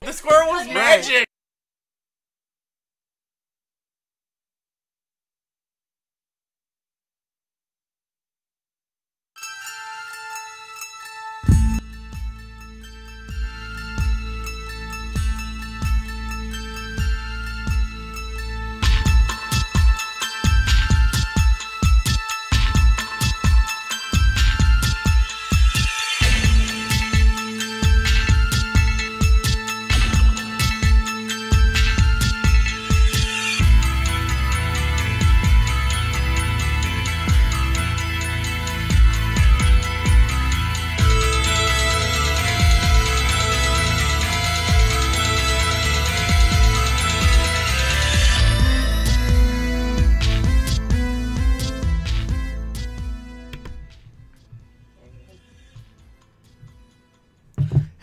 The squirrel was magic!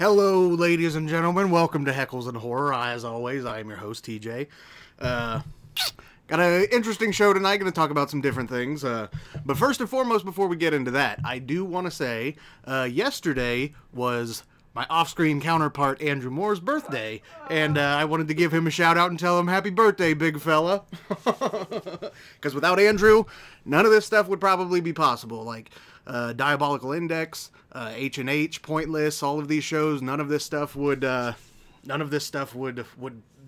Hello, ladies and gentlemen. Welcome to Heckles Horror. As always, I am your host, TJ. Got an interesting show tonight. Going to talk about some different things. But first and foremost, before we get into that, I do want to say yesterday was my off-screen counterpart, Andrew Moore's birthday. And I wanted to give him a shout-out and tell him happy birthday, big fella. Because without Andrew, none of this stuff would probably be possible. Like Diabolical Index, H&H, Pointless, all of these shows, none of this stuff would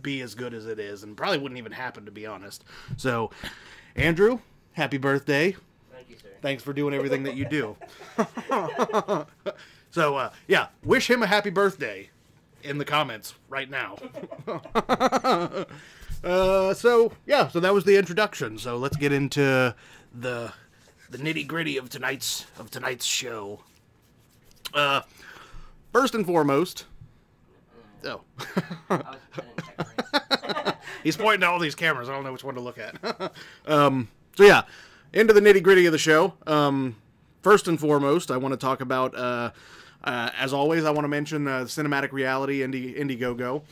be as good as it is, and probably wouldn't even happen, to be honest. So, Andrew, happy birthday. Thank you, sir. Thanks for doing everything that you do. So, yeah, wish him a happy birthday in the comments right now. So that was the introduction. So let's get into the nitty-gritty of tonight's show. First and foremost, he's pointing to all these cameras. I don't know which one to look at. So yeah, into the nitty-gritty of the show. First and foremost, I want to talk about, as always, I want to mention Cinematic Reality Indiegogo.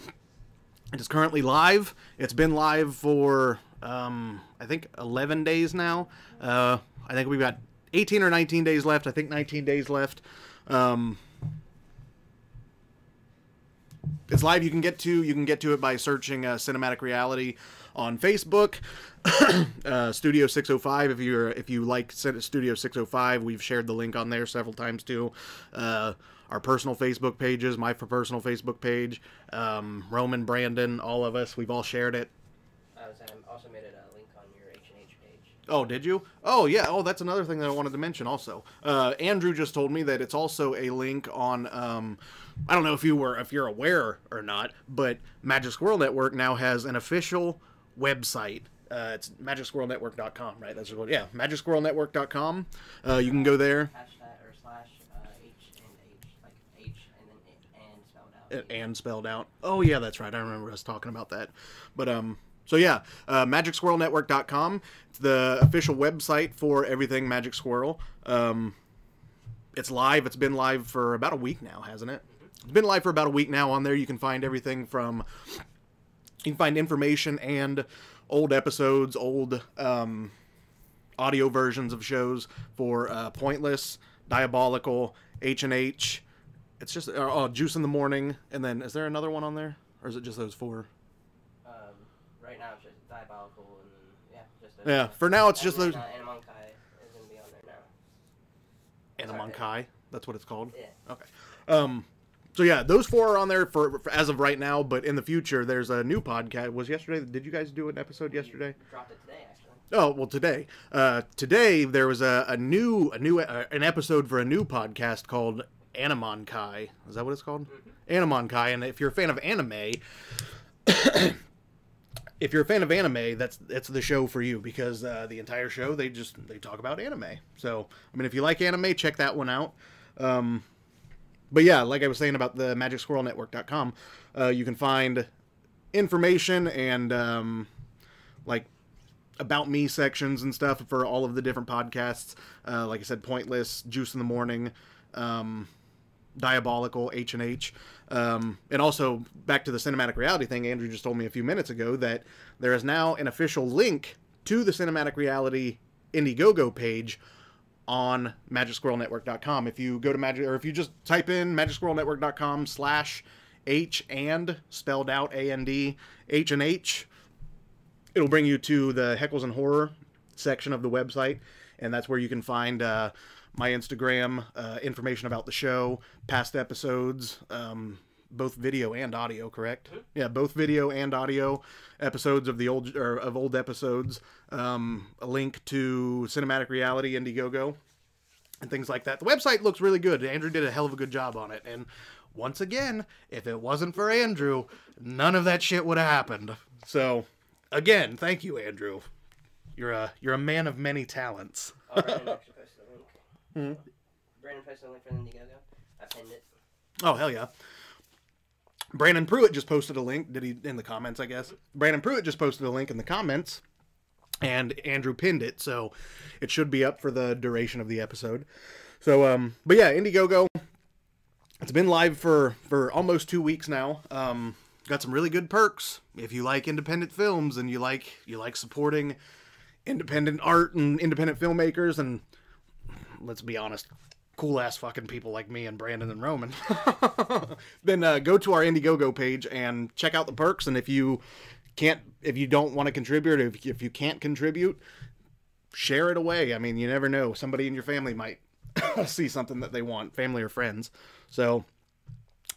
It is currently live. It's been live for, I think, 11 days now. I think we've got 18 or 19 days left. I think 19 days left. It's live. You can get to it by searching Cinematic Reality on Facebook. Studio 605. If you like Studio 605, we've shared the link on there several times too. Our personal Facebook pages, my personal Facebook page, Roman, Brandon, all of us, we've all shared it. I also made it a link on your H&H page. Oh, did you? Oh, yeah. Oh, that's another thing that I wanted to mention also. Andrew just told me that it's also a link on, I don't know if you're aware or not, but Magic Squirrel Network now has an official website. It's magicsquirrelnetwork.com, right? That's what, yeah, magicsquirrelnetwork.com. You can go there. And spelled out. Oh yeah, that's right. I remember us talking about that. But so yeah, magicsquirrelnetwork.com. It's the official website for everything Magic Squirrel. It's live. It's been live for about a week now, hasn't it? It's been live for about a week now. On there, you can find everything from. You can find information and old episodes, old audio versions of shows for Pointless, Diabolical, H&H. It's just Juice in the Morning, and then is there another one on there, or is it just those four? Right now it's just Diabolical, and yeah, just those. Yeah, for now it's just those. Animonkai is gonna be on there now. Animonkai, that's what it's called. Yeah. Okay. So yeah, those four are on there for as of right now, but in the future there's a new podcast. Was yesterday? Did you guys do an episode yesterday? We dropped it today, actually. Oh well, today. Today there was an episode for a new podcast called Animonkai. Is that what it's called? Mm-hmm. Animonkai. And if you're a fan of anime, that's the show for you, because the entire show they talk about anime. So I mean, if you like anime, check that one out. But yeah, like I was saying about the magicsquirrelnetwork.com, you can find information and like about me sections and stuff for all of the different podcasts. Like I said, Pointless, Juice in the Morning, Diabolical, H&H. And also, back to the Cinematic Reality thing, Andrew just told me a few minutes ago that there is now an official link to the Cinematic Reality Indiegogo page on magicsquirrelnetwork.com. If you go to if you just type in magicsquirrelnetwork.com/Indiegogo, H and spelled out AND H and H. It'll bring you to the Heckles Horror section of the website, and that's where you can find my Instagram, information about the show, past episodes, both video and audio, correct? Yeah, both video and audio episodes of the old episodes. A link to Cinematic Reality, Indiegogo, and things like that. The website looks really good. Andrew did a hell of a good job on it. And once again, if it wasn't for Andrew, none of that shit would have happened. So, again, thank you, Andrew. You're a man of many talents. Oh, Brandon actually posted a link. Brandon posted a link for the Indiegogo. I pinned it. Oh, hell yeah. Brandon Pruitt just posted a link. Did he in the comments, I guess? Brandon Pruitt just posted a link in the comments, and Andrew pinned it, so it should be up for the duration of the episode. So, but yeah, Indiegogo, it's been live for almost 2 weeks now. Got some really good perks. If you like independent films and you like supporting independent art and independent filmmakers, and let's be honest, cool ass fucking people like me and Brandon and Roman, then go to our Indiegogo page and check out the perks. And if you don't want to contribute, or if you can't contribute, share it away. I mean, you never know. Somebody in your family might see something that they want, family or friends. So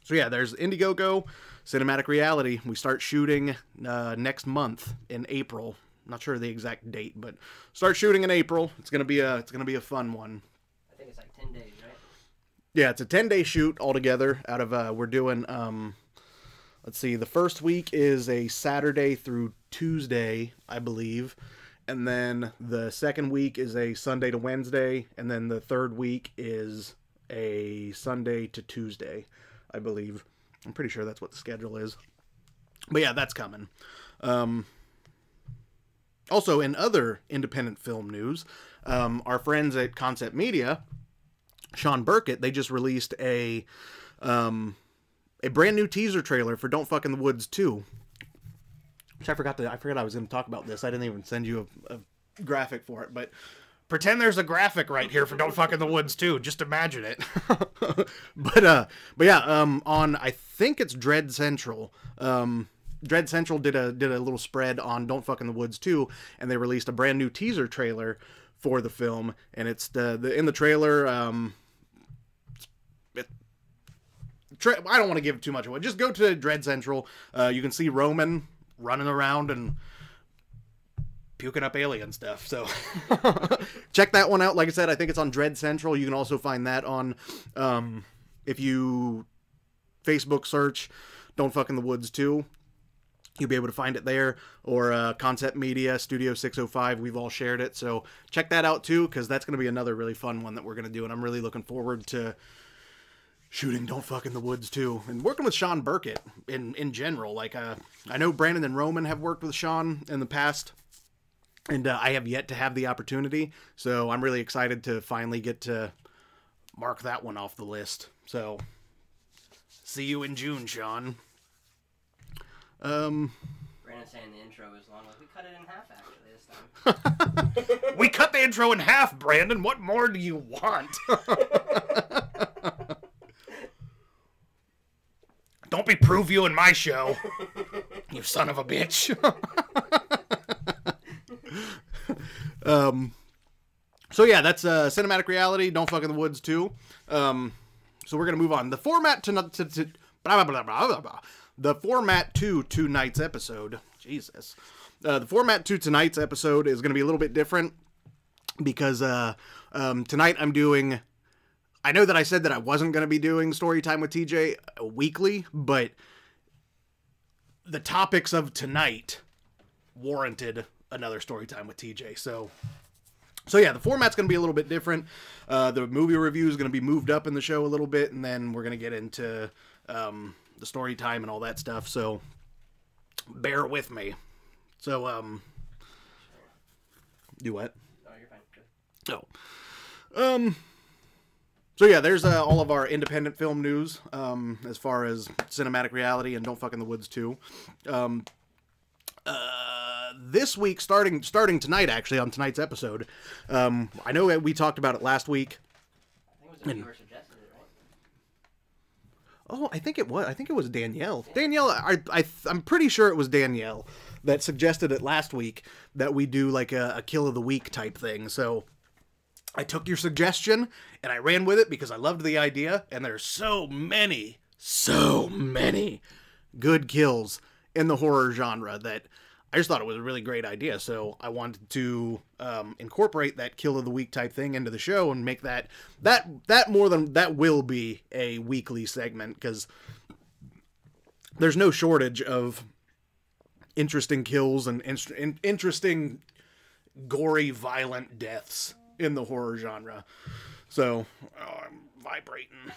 yeah, there's Indiegogo, Cinematic Reality. We start shooting next month in April. I'm not sure the exact date, but start shooting in April. It's gonna be a fun one. I think it's like 10 days, right? Yeah, it's a 10-day shoot altogether. Out of we're doing let's see, the first week is a Saturday through Tuesday, I believe, and then the second week is a Sunday to Wednesday, and then the third week is a Sunday to Tuesday, I believe. I'm pretty sure that's what the schedule is. But yeah, that's coming. Also, in other independent film news, our friends at Concept Media, Sean Burkett, they just released a brand new teaser trailer for Don't Fuck in the Woods 2. Which I forgot I was going to talk about this. I didn't even send you a graphic for it, but pretend there's a graphic right here for Don't Fuck in the Woods 2. Just imagine it. but yeah, on, I think it's Dread Central. Dread Central did a little spread on Don't Fuck in the Woods 2, and they released a brand new teaser trailer for the film, and it's in the trailer, I don't want to give too much away. Just go to Dread Central. You can see Roman running around and puking up alien stuff. So check that one out. Like I said, I think it's on Dread Central. You can also find that on, if you Facebook search Don't Fuck in the Woods 2, you'll be able to find it there, or Concept Media, Studio 605. We've all shared it. So check that out too, because that's going to be another really fun one that we're going to do. And I'm really looking forward to shooting Don't Fuck in the Woods 2 and working with Sean Burkett in general. Like, I know Brandon and Roman have worked with Sean in the past, and I have yet to have the opportunity. So I'm really excited to finally get to mark that one off the list. So see you in June, Sean. Brandon saying the intro is long. Like, we cut it in half actually this time. We cut the intro in half, Brandon. What more do you want? Don't be previewing my show, you son of a bitch. So yeah, that's Cinematic Reality, Don't Fuck in the Woods 2. So we're gonna move on. The format to blah, blah, blah, blah, blah, blah. The format to tonight's episode, Jesus. The format to tonight's episode is gonna be a little bit different because tonight I'm doing. I know that I said that I wasn't going to be doing Storytime with TJ weekly, but the topics of tonight warranted another Storytime with TJ. So yeah, the format's going to be a little bit different. The movie review is going to be moved up in the show a little bit, and then we're going to get into the Storytime and all that stuff. So bear with me. So, do what? Oh, you're fine. Oh. So yeah, there's all of our independent film news, as far as Cinematic Reality and Don't Fuck in the Woods 2. This week, starting tonight, actually, on tonight's episode, I know we talked about it last week. I think it was a viewer suggested it, right? Oh, I think it was. I think it was Danielle. Danielle, I'm pretty sure it was Danielle that suggested it last week that we do like a kill of the week type thing. So I took your suggestion and I ran with it because I loved the idea. And there's so many good kills in the horror genre that I just thought it was a really great idea. So I wanted to incorporate that kill of the week type thing into the show and make that will be a weekly segment, because there's no shortage of interesting kills and interesting gory, violent deaths in the horror genre. So I'm vibrating.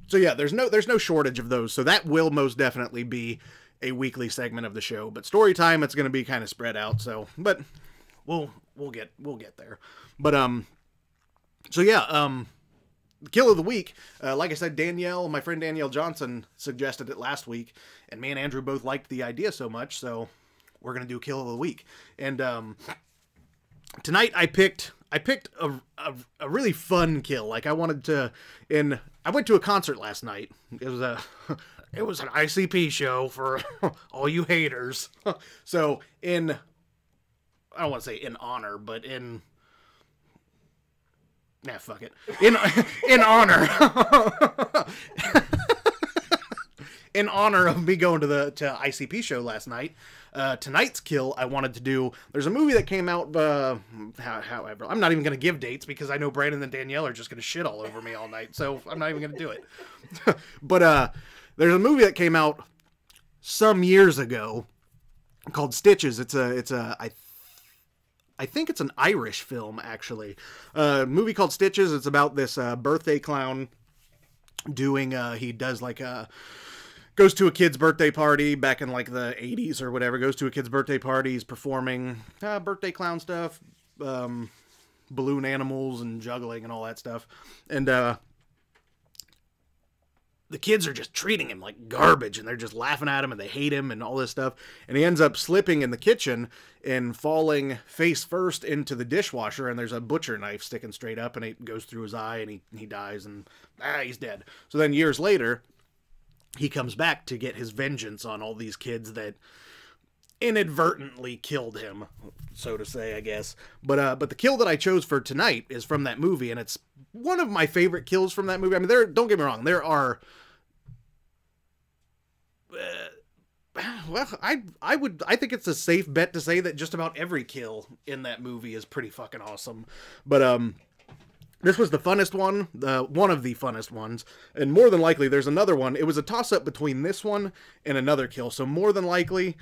So yeah, there's no shortage of those. So that will most definitely be a weekly segment of the show. But story time, it's going to be kind of spread out. So, but we'll get there. But so yeah, kill of the week. Like I said, my friend Danielle Johnson suggested it last week, and me and Andrew both liked the idea so much, so we're gonna do kill of the week. And tonight I picked a really fun kill. Like I went to a concert last night. It was an ICP show for all you haters. So I don't want to say in honor, but fuck it. In honor. In honor of me going to ICP show last night, tonight's kill I wanted to do. There's a movie that came out, however, I'm not even going to give dates because I know Brandon and Danielle are just going to shit all over me all night, so I'm not even going to do it. But there's a movie that came out some years ago called Stitches. I think it's an Irish film, actually. A movie called Stitches. It's about this birthday clown goes to a kid's birthday party back in like the 80s or whatever, goes to a kid's birthday party, he's performing birthday clown stuff, balloon animals and juggling and all that stuff. And the kids are just treating him like garbage, and they're just laughing at him, and they hate him and all this stuff. And he ends up slipping in the kitchen and falling face first into the dishwasher, and there's a butcher knife sticking straight up, and it goes through his eye, and he dies, and he's dead. So then years later, he comes back to get his vengeance on all these kids that inadvertently killed him, so to say, I guess. But the kill that I chose for tonight is from that movie, and it's one of my favorite kills from that movie. I mean, don't get me wrong, there are well, I think it's a safe bet to say that just about every kill in that movie is pretty fucking awesome. But this was the funnest one, one of the funnest ones, and more than likely there's another one. It was a toss-up between this one and another kill, so more than likely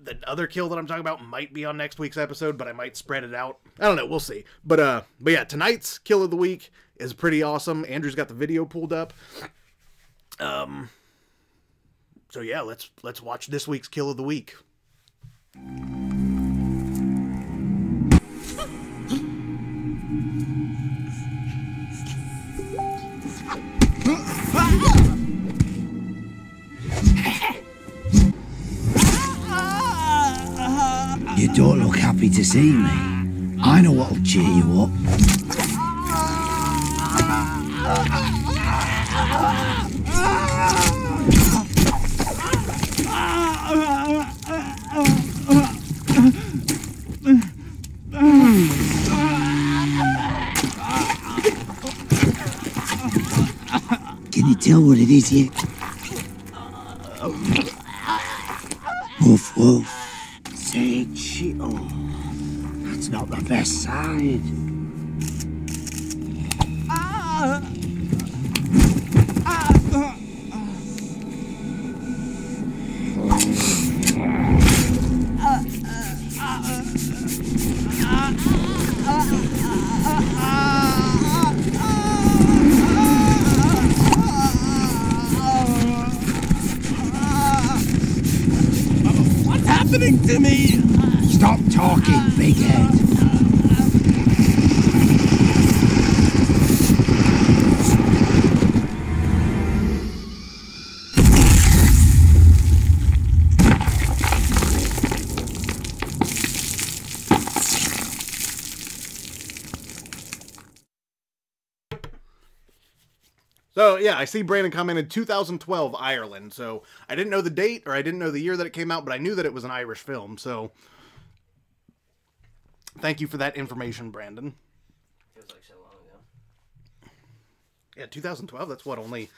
the other kill that I'm talking about might be on next week's episode, but I might spread it out. I don't know, we'll see. But yeah, tonight's kill of the week is pretty awesome. Andrew's got the video pulled up. So yeah, let's watch this week's kill of the week. You don't look happy to see me. I know what'll cheer you up. Can you tell what it is yet? Woof woof. Say chittle. That's not the best side. What's happening to me? Stop talking, big head. So, yeah, I see Brandon commented 2012 Ireland. So, I didn't know the date or I didn't know the year that it came out, but I knew that it was an Irish film. So, thank you for that information, Brandon. Feels like so long ago. Yeah, 2012, that's what, only...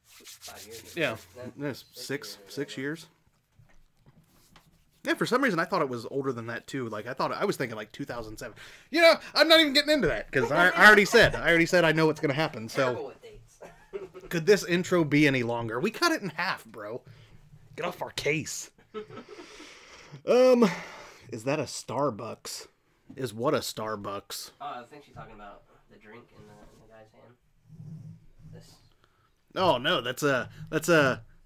5 years ago. Yeah, No, six years. Yeah, for some reason I thought it was older than that too. Like I was thinking like 2007. You know, I'm not even getting into that because I already said I know what's gonna happen. Terrible So with dates. could this intro be any longer? We cut it in half, bro. Get off our case. Is that a Starbucks? Is what a Starbucks? Oh, I think she's talking about the drink in the guy's hand. This. Oh no, that's a.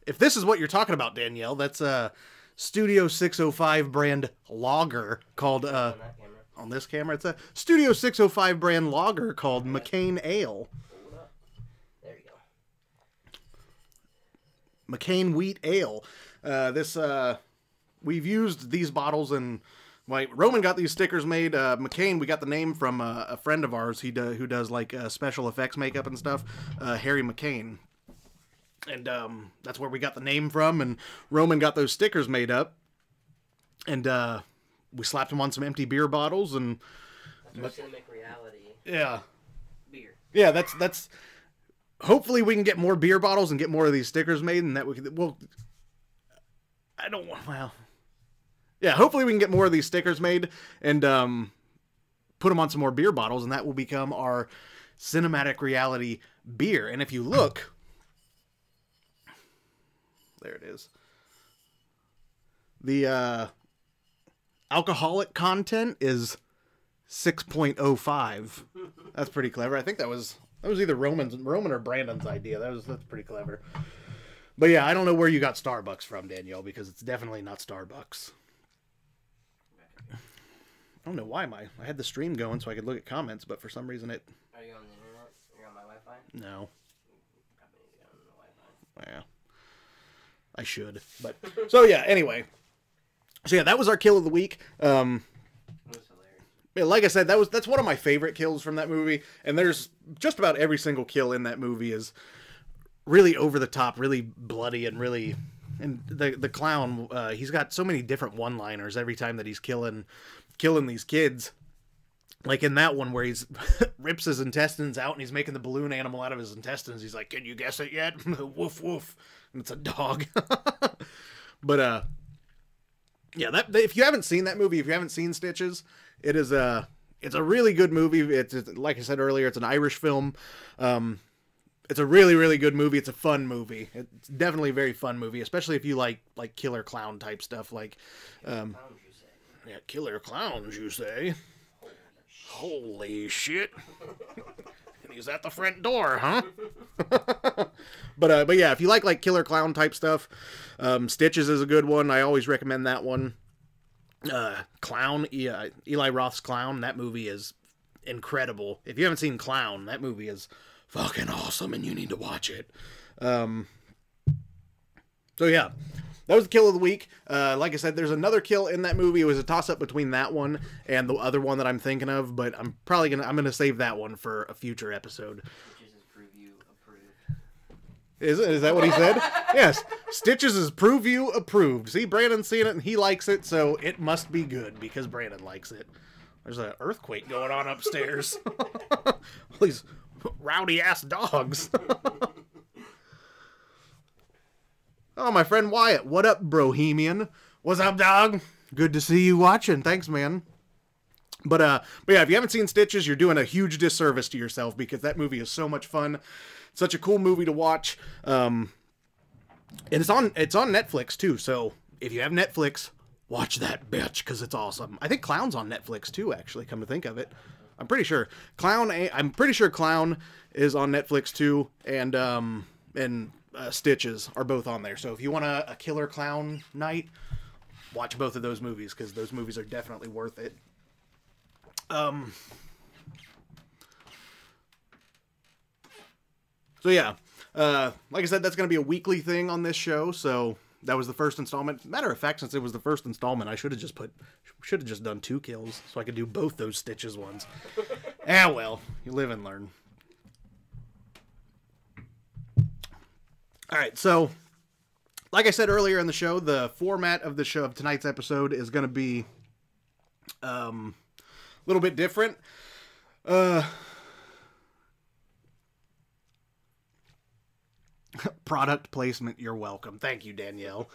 If this is what you're talking about, Danielle, that's a Studio 605 brand lager called On that camera. on this camera. It's a Studio 605 brand lager called McCain Ale. Hold up. There you go. McCain Wheat Ale. We've used these bottles and like Roman got these stickers made. McCain, we got the name from a friend of ours. Who does like special effects makeup and stuff. Harry McCain. And that's where we got the name from. And Roman got those stickers made up. And we slapped them on some empty beer bottles. And Cinematic reality. yeah, Beer. yeah, that's. Hopefully we can get more beer bottles and get more of these stickers made, and that we could. Well, I don't want. Well, yeah. Hopefully we can get more of these stickers made and put them on some more beer bottles, and that will become our cinematic reality beer. And if you look. There it is. The alcoholic content is 6.05. That's pretty clever. I think that was either Roman or Brandon's idea. That's pretty clever. But yeah, I don't know where you got Starbucks from, Danielle, because it's definitely not Starbucks. I don't know why I had the stream going so I could look at comments, but for some reason it. Are you on the internet? You're on my Wi-Fi? No. Probably need to get on the Wi-Fi. Yeah. I should. But so yeah, anyway. So yeah, that was our kill of the week. It was hilarious. Yeah, like I said, that's one of my favorite kills from that movie, and there's just about every single kill in that movie is really over the top, really bloody, and really and the clown, he's got so many different one-liners every time that he's killing these kids. Like in that one where he's rips his intestines out and he's making the balloon animal out of his intestines. He's like, "Can you guess it yet?" Woof woof. And it's a dog. But yeah, if you haven't seen that movie, if you haven't seen Stitches, it's a really good movie. It's like I said earlier, it's an Irish film. It's a really, really good movie. It's a fun movie. It's definitely a very fun movie, especially if you like killer clown type stuff. Like, Clowns, you say. yeah, killer clowns, you say? Holy shit! And he's at the front door, huh? But yeah, if you like killer clown type stuff, Stitches is a good one. I always recommend that one. Clown, Eli Roth's Clown. That movie is incredible. If you haven't seen Clown, that movie is fucking awesome, and you need to watch it. So yeah, that was the kill of the week. Like I said, there's another kill in that movie. It was a toss-up between that one and the other one that I'm thinking of, but I'm gonna save that one for a future episode. Stitches is preview approved. Is that what he said? Yes. Stitches is preview approved. See, Brandon's seen it and he likes it, so it must be good because Brandon likes it. There's an earthquake going on upstairs. All these rowdy ass dogs. Oh, my friend Wyatt. What up, Brohemian? What's up, dog? Good to see you watching. Thanks, man. But yeah, if you haven't seen Stitches, you're doing a huge disservice to yourself because that movie is so much fun. Such a cool movie to watch. And it's on Netflix too. So if you have Netflix, watch that bitch because it's awesome. I think Clown's on Netflix too. Actually, come to think of it, I'm pretty sure Clown is on Netflix too, and Stitches are both on there. So if you want a killer clown night, watch both of those movies because those movies are definitely worth it. So yeah, like I said, that's going to be a weekly thing on this show. So that was the first installment. Matter of fact, since it was the first installment, I should have just done 2 kills so I could do both those Stitches ones. Well, you live and learn. All right, so like I said earlier in the show, the format of the show of tonight's episode is going to be a little bit different. Product placement, you're welcome. Thank you, Danielle.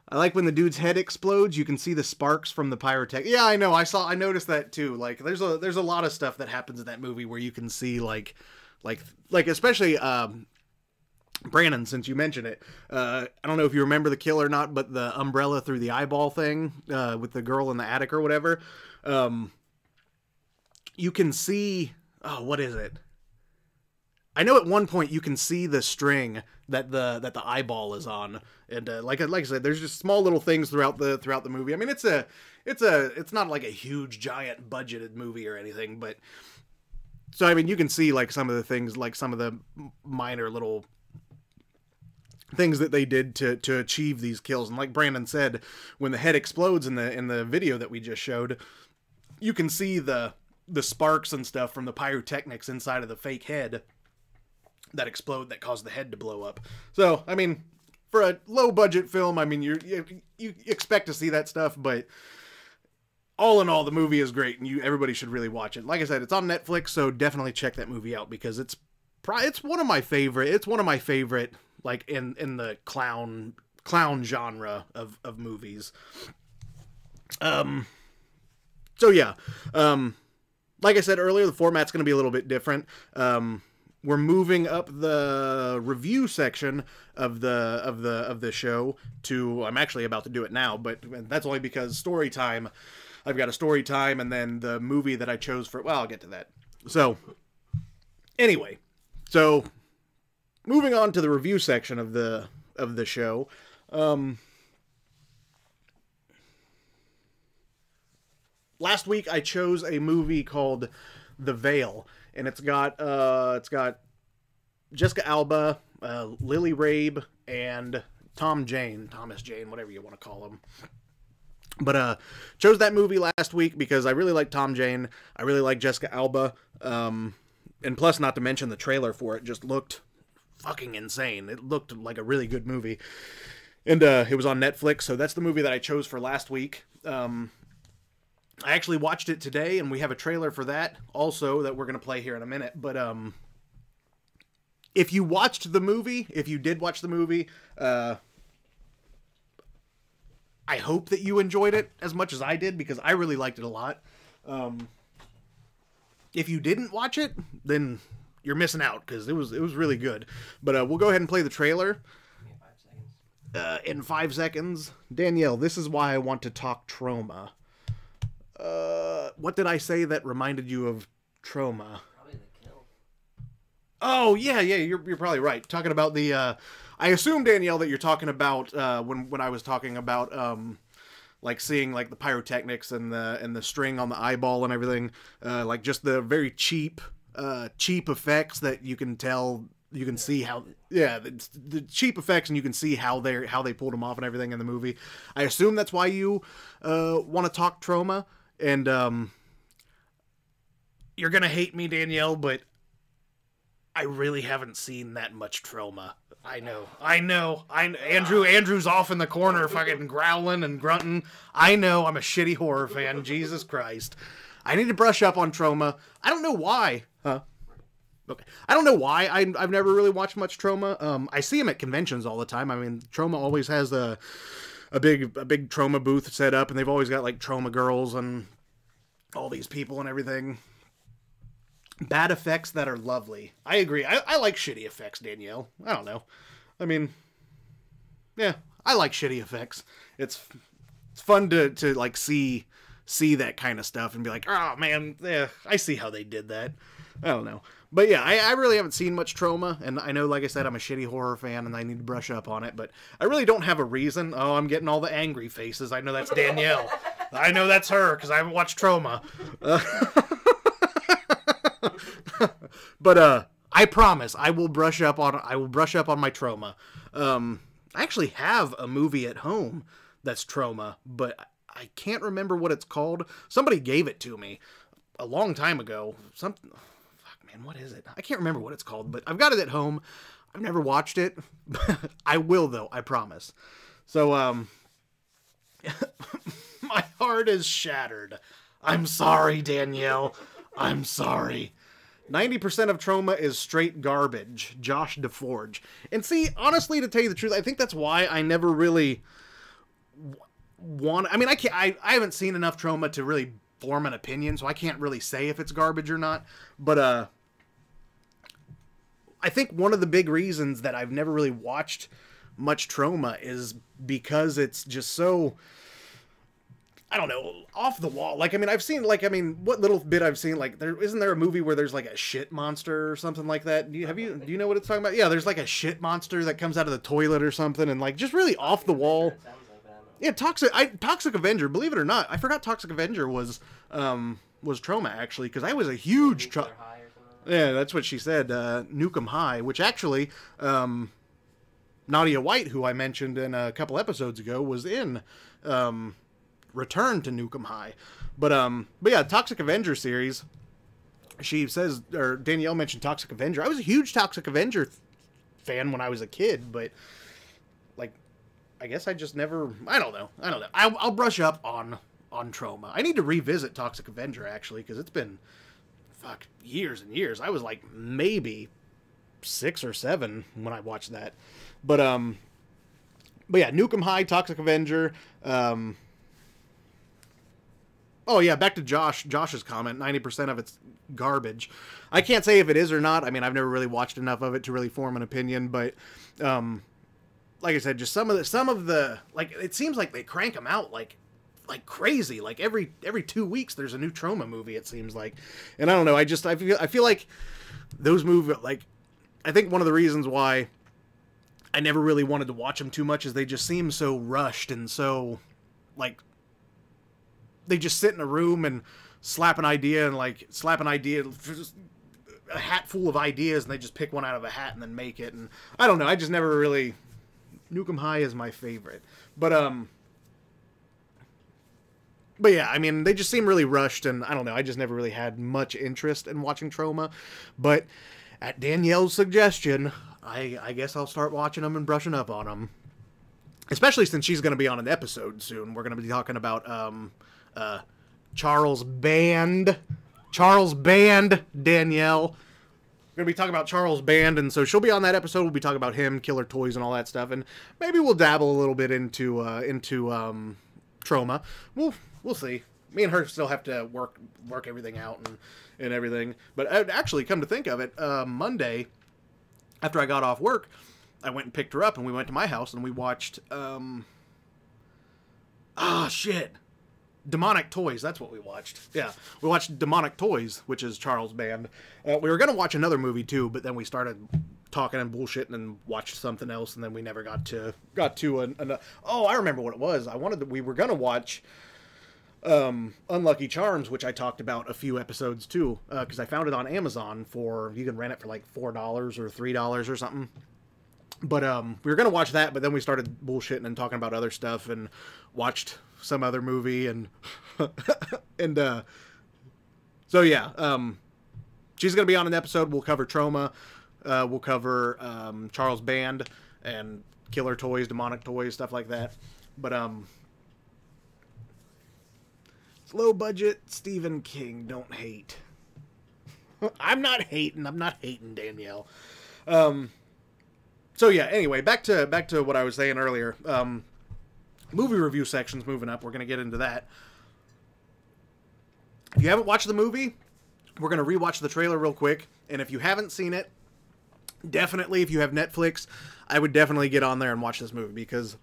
I like when the dude's head explodes, you can see the sparks from the pyrotech. Yeah, I know. I noticed that too. Like there's a lot of stuff that happens in that movie where you can see like especially Brandon, since you mentioned it. I don't know if you remember the kill or not, but the umbrella through the eyeball thing with the girl in the attic or whatever. You can see, oh, what is it? I know at one point you can see the string that the eyeball is on, and like I said, there's just small little things throughout the movie. I mean, it's not like a huge giant budgeted movie or anything, but so I mean you can see like some of the things, like some of the minor little things that they did to achieve these kills. And like Brandon said, when the head explodes in the video that we just showed, you can see the sparks and stuff from the pyrotechnics inside of the fake head that explode, that caused the head to blow up. So, I mean, for a low-budget film, I mean, you expect to see that stuff, but all in all, the movie is great, and everybody should really watch it. Like I said, it's on Netflix, so definitely check that movie out, because it's one of my favorite. It's one of my favorite, like in the clown genre of movies. So yeah, like I said earlier, the format's going to be a little bit different. We're moving up the review section of the show to, I'm actually about to do it now, but that's only because story time. I've got a story time, and then the movie that I chose for, well, I'll get to that. So anyway, so moving on to the review section of the show. Last week I chose a movie called The Veil, and it's got Jessica Alba, Lily Rabe, and Thomas Jane, whatever you want to call him. But chose that movie last week because I really like Tom Jane. I really like Jessica Alba. And plus, not to mention, the trailer for it just looked fucking insane. It looked like a really good movie. And it was on Netflix, so that's the movie that I chose for last week. I actually watched it today, and we have a trailer for that also that we're going to play here in a minute. But if you did watch the movie, I hope that you enjoyed it as much as I did, because I really liked it a lot. If you didn't watch it, then you're missing out, because it was really good. But we'll go ahead and play the trailer. In 5 seconds. Danielle, this is why I want to talk trauma. What did I say that reminded you of trauma? Probably the kill. Oh, yeah, you're probably right. Talking about the, I assume, Danielle, that you're talking about, when I was talking about, like seeing like the pyrotechnics and the string on the eyeball and everything, like just the very cheap effects that you can tell, you can see how, yeah, the cheap effects, and you can see how they pulled them off and everything in the movie. I assume that's why you want to talk trauma. And you're gonna hate me, Danielle, but I really haven't seen that much trauma. I know. Andrew's off in the corner fucking growling and grunting. I know, I'm a shitty horror fan. Jesus Christ. I need to brush up on trauma. I don't know why. Huh? Okay. I don't know why. I've never really watched much trauma. I see them at conventions all the time. I mean, trauma always has a big trauma booth set up, and they've always got like trauma girls and all these people and everything. Bad effects that are lovely. I agree. I like shitty effects, Danielle. I don't know. I mean, yeah, I like shitty effects. It's fun to like see that kind of stuff and be like, oh man, yeah, I see how they did that. I don't know. But yeah, I really haven't seen much trauma, and I know, like I said, I'm a shitty horror fan, and I need to brush up on it, but I really don't have a reason. Oh, I'm getting all the angry faces. I know that's Danielle. I know that's her, because I haven't watched trauma. But I promise I will brush up on my trauma. I actually have a movie at home that's trauma, but I can't remember what it's called. Somebody gave it to me a long time ago. Man, what is it? I can't remember what it's called, but I've got it at home. I've never watched it. I will, though, I promise. So, my heart is shattered. I'm sorry, Danielle. I'm sorry. 90% of Trauma is straight garbage. Josh DeForge. And see, honestly, to tell you the truth, I think that's why I never really want... I mean, I haven't seen enough Trauma to really form an opinion, so I can't really say if it's garbage or not. But, I think one of the big reasons that I've never really watched much Trauma is because it's just so, I don't know, off the wall. Like, I mean, I've seen, like, I mean, what little bit I've seen, like, isn't there a movie where there's like a shit monster or something like that? Do you know what it's talking about? Yeah, there's like a shit monster that comes out of the toilet or something, and like just really off the wall. Yeah, Toxic Avenger. Believe it or not, I forgot Toxic Avenger was Trauma actually, because I was a huge. Yeah, that's what she said. Nukem High, which actually, Nadia White, who I mentioned in a couple episodes ago, was in Return to Nukem High. But yeah, Toxic Avenger series. She says, or Danielle mentioned Toxic Avenger. I was a huge Toxic Avenger fan when I was a kid, but like, I guess I just never. I don't know. I'll brush up on Trauma. I need to revisit Toxic Avenger actually, because it's been. Fuck, years and years. I was like maybe 6 or 7 when I watched that. But yeah, Nukem High, Toxic Avenger. Oh yeah, back to Josh's comment. 90% of it's garbage. I can't say if it is or not. I mean, I've never really watched enough of it to really form an opinion. But like I said, just some of the like, it seems like they crank them out like crazy. Like every 2 weeks there's a new Trauma movie, it seems like. And I don't know, I feel like those movies, like, I think one of the reasons why I never really wanted to watch them too much is they just seem so rushed and so, like, they just sit in a room and slap an idea, a hat full of ideas, and they just pick one out of a hat and then make it. And I don't know, I just never really... Nukem High is my favorite. But yeah, I mean, they just seem really rushed, and I don't know, I just never really had much interest in watching Trauma. But at Danielle's suggestion, I guess I'll start watching them and brushing up on them. Especially since she's going to be on an episode soon. We're going to be talking about Charles Band, Danielle. We're going to be talking about Charles Band, and so she'll be on that episode. We'll be talking about him, killer toys, and all that stuff, and maybe we'll dabble a little bit into Trauma. We'll see. Me and her still have to work everything out and everything. But actually, come to think of it, Monday, after I got off work, I went and picked her up, and we went to my house, and we watched, Demonic Toys. That's what we watched. Yeah, we watched Demonic Toys, which is Charles Band. We were going to watch another movie, too, but then we started talking and bullshitting and watched something else, and then we never got to oh, I remember what it was. We were going to watch Unlucky Charms, which I talked about a few episodes, too, because I found it on Amazon you can rent it for like $4 or $3 or something. But we were going to watch that, but then we started bullshitting and talking about other stuff and watched some other movie and so yeah, she's going to be on an episode. We'll cover Trauma, we'll cover Charles Band and Killer Toys, Demonic Toys, stuff like that. But it's low budget Stephen King, don't hate. I'm not hating, Danielle. So yeah, anyway, back to what I was saying earlier. Movie review section's moving up. We're going to get into that. If you haven't watched the movie, we're going to rewatch the trailer real quick. And if you haven't seen it, definitely, if you have Netflix, I would definitely get on there and watch this movie, because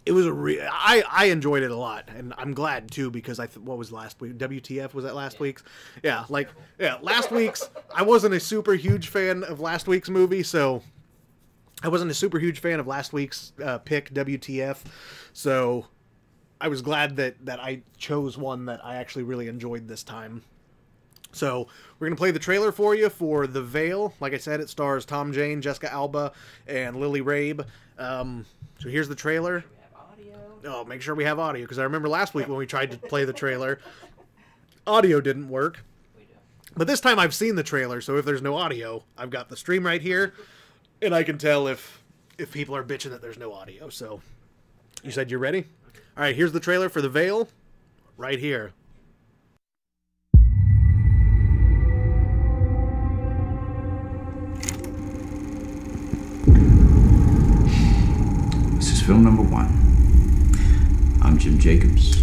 it was I enjoyed it a lot, and I'm glad too, because what was last week? WTF, was that last week's? Yeah, last week's, I wasn't a super huge fan of last week's movie, so I wasn't a super huge fan of last week's pick, WTF, so I was glad that I chose one that I actually really enjoyed this time. So we're going to play the trailer for you for The Veil. Like I said, it stars Tom Jane, Jessica Alba, and Lily Rabe. So here's the trailer. Should we have audio? Oh, make sure we have audio, because I remember last week when we tried to play the trailer, audio didn't work. We do. But this time I've seen the trailer, so if there's no audio, I've got the stream right here. And I can tell if people are bitching that there's no audio. So, you said you're ready? All right, here's the trailer for The Veil, right here. This is film number 1. I'm Jim Jacobs.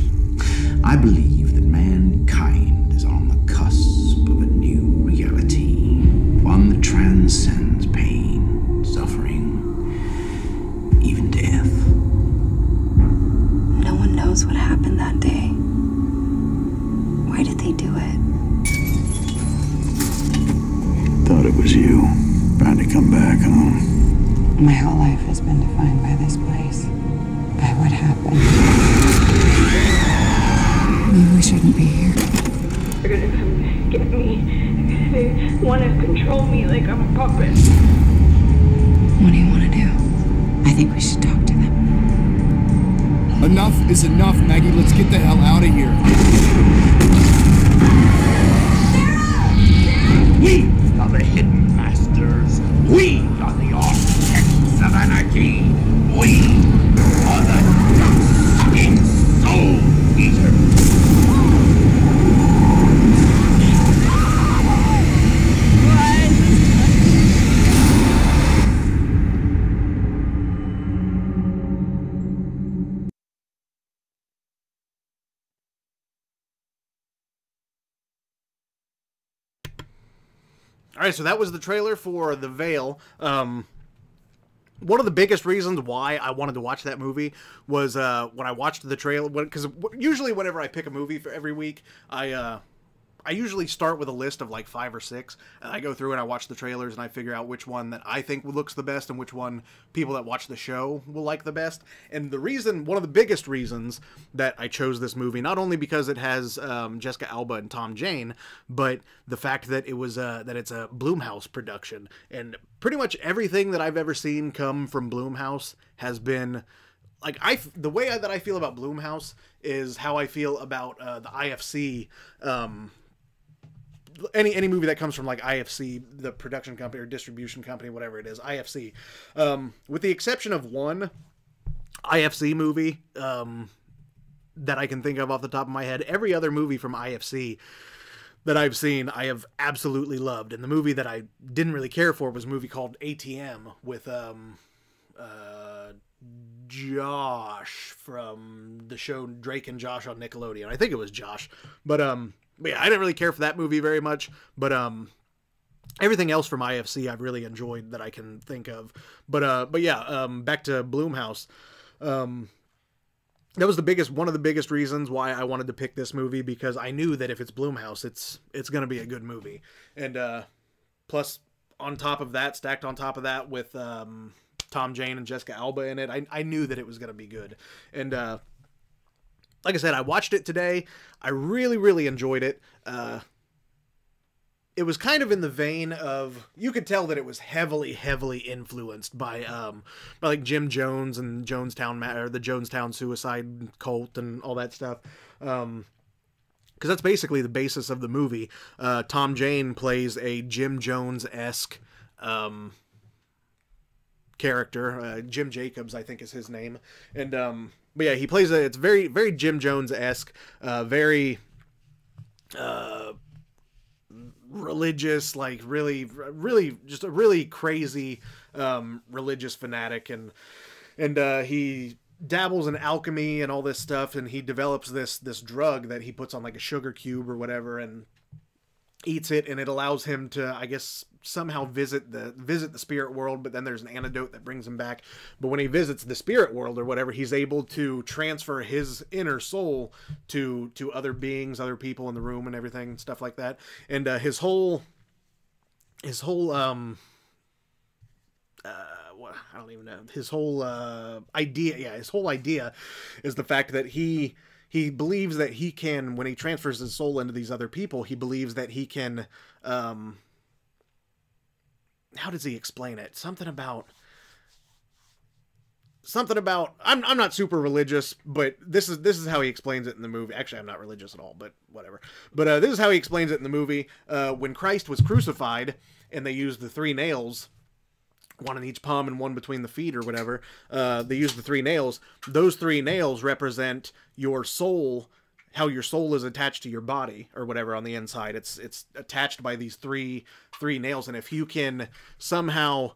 I believe that mankind is on the cusp of a new reality, one that transcends pain, suffering, even death. No one knows what happened that day. Why did they do it? Thought it was you, trying to come back home. My whole life has been defined by this place, by what happened. Maybe we shouldn't be here. They're gonna come get me. They want to control me like I'm a puppet. What do you want to do? I think we should talk to them. Enough is enough, Maggie. Let's get the hell out of here. We are the hidden masters. We are the architects of anarchy. We are the sucking soul eaters. All right, so that was the trailer for The Veil. One of the biggest reasons why I wanted to watch that movie was when I watched the trailer. Because usually whenever I pick a movie for every week, I usually start with a list of like 5 or 6, and I go through and I watch the trailers and I figure out which one that I think looks the best and which one people that watch the show will like the best. And the reason, one of the biggest reasons that I chose this movie, not only because it has Jessica Alba and Tom Jane, but the fact that it was that it's a Blumhouse production, and pretty much everything that I've ever seen come from Blumhouse has been. Like, the way that I feel about Blumhouse is how I feel about the IFC. Any movie that comes from like IFC, the production company or distribution company, whatever it is, IFC. With the exception of one IFC movie that I can think of off the top of my head, every other movie from IFC that I've seen, I have absolutely loved. And the movie that I didn't really care for was a movie called ATM with Josh from the show Drake and Josh on Nickelodeon. I think it was Josh, but yeah, I didn't really care for that movie very much, but everything else from IFC I've really enjoyed that I can think of. But yeah, back to Blumhouse. That was one of the biggest reasons why I wanted to pick this movie, because I knew that if it's Blumhouse, it's going to be a good movie. And plus, on top of that, stacked on top of that with Tom Jane and Jessica Alba in it, I knew that it was going to be good. And like I said, I watched it today. I really, really enjoyed it. It was kind of in the vein of, you could tell that it was heavily, heavily influenced by like Jim Jones and the Jonestown suicide cult and all that stuff. Because that's basically the basis of the movie. Tom Jane plays a Jim Jones-esque character. Jim Jacobs, I think, is his name. And but yeah, he plays it's very, very Jim Jones-esque, very religious, like really, really just a really crazy religious fanatic, and he dabbles in alchemy and all this stuff, and he develops this drug that he puts on like a sugar cube or whatever, and eats it, and it allows him to, I guess, somehow visit the spirit world, but then there's an antidote that brings him back. But when he visits the spirit world or whatever, he's able to transfer his inner soul to other beings, other people in the room and everything, stuff like that. And his whole I don't even know, his whole idea is the fact that he believes that he can, when he transfers his soul into these other people, he believes that he can, how does he explain it? Something about, I'm not super religious, but this is how he explains it in the movie. Actually, I'm not religious at all, but whatever. But this is how he explains it in the movie. When Christ was crucified and they used the 3 nails, one in each palm and one between the feet or whatever. They use the 3 nails. Those 3 nails represent your soul, how your soul is attached to your body or whatever on the inside. It's attached by these three nails, and if you can somehow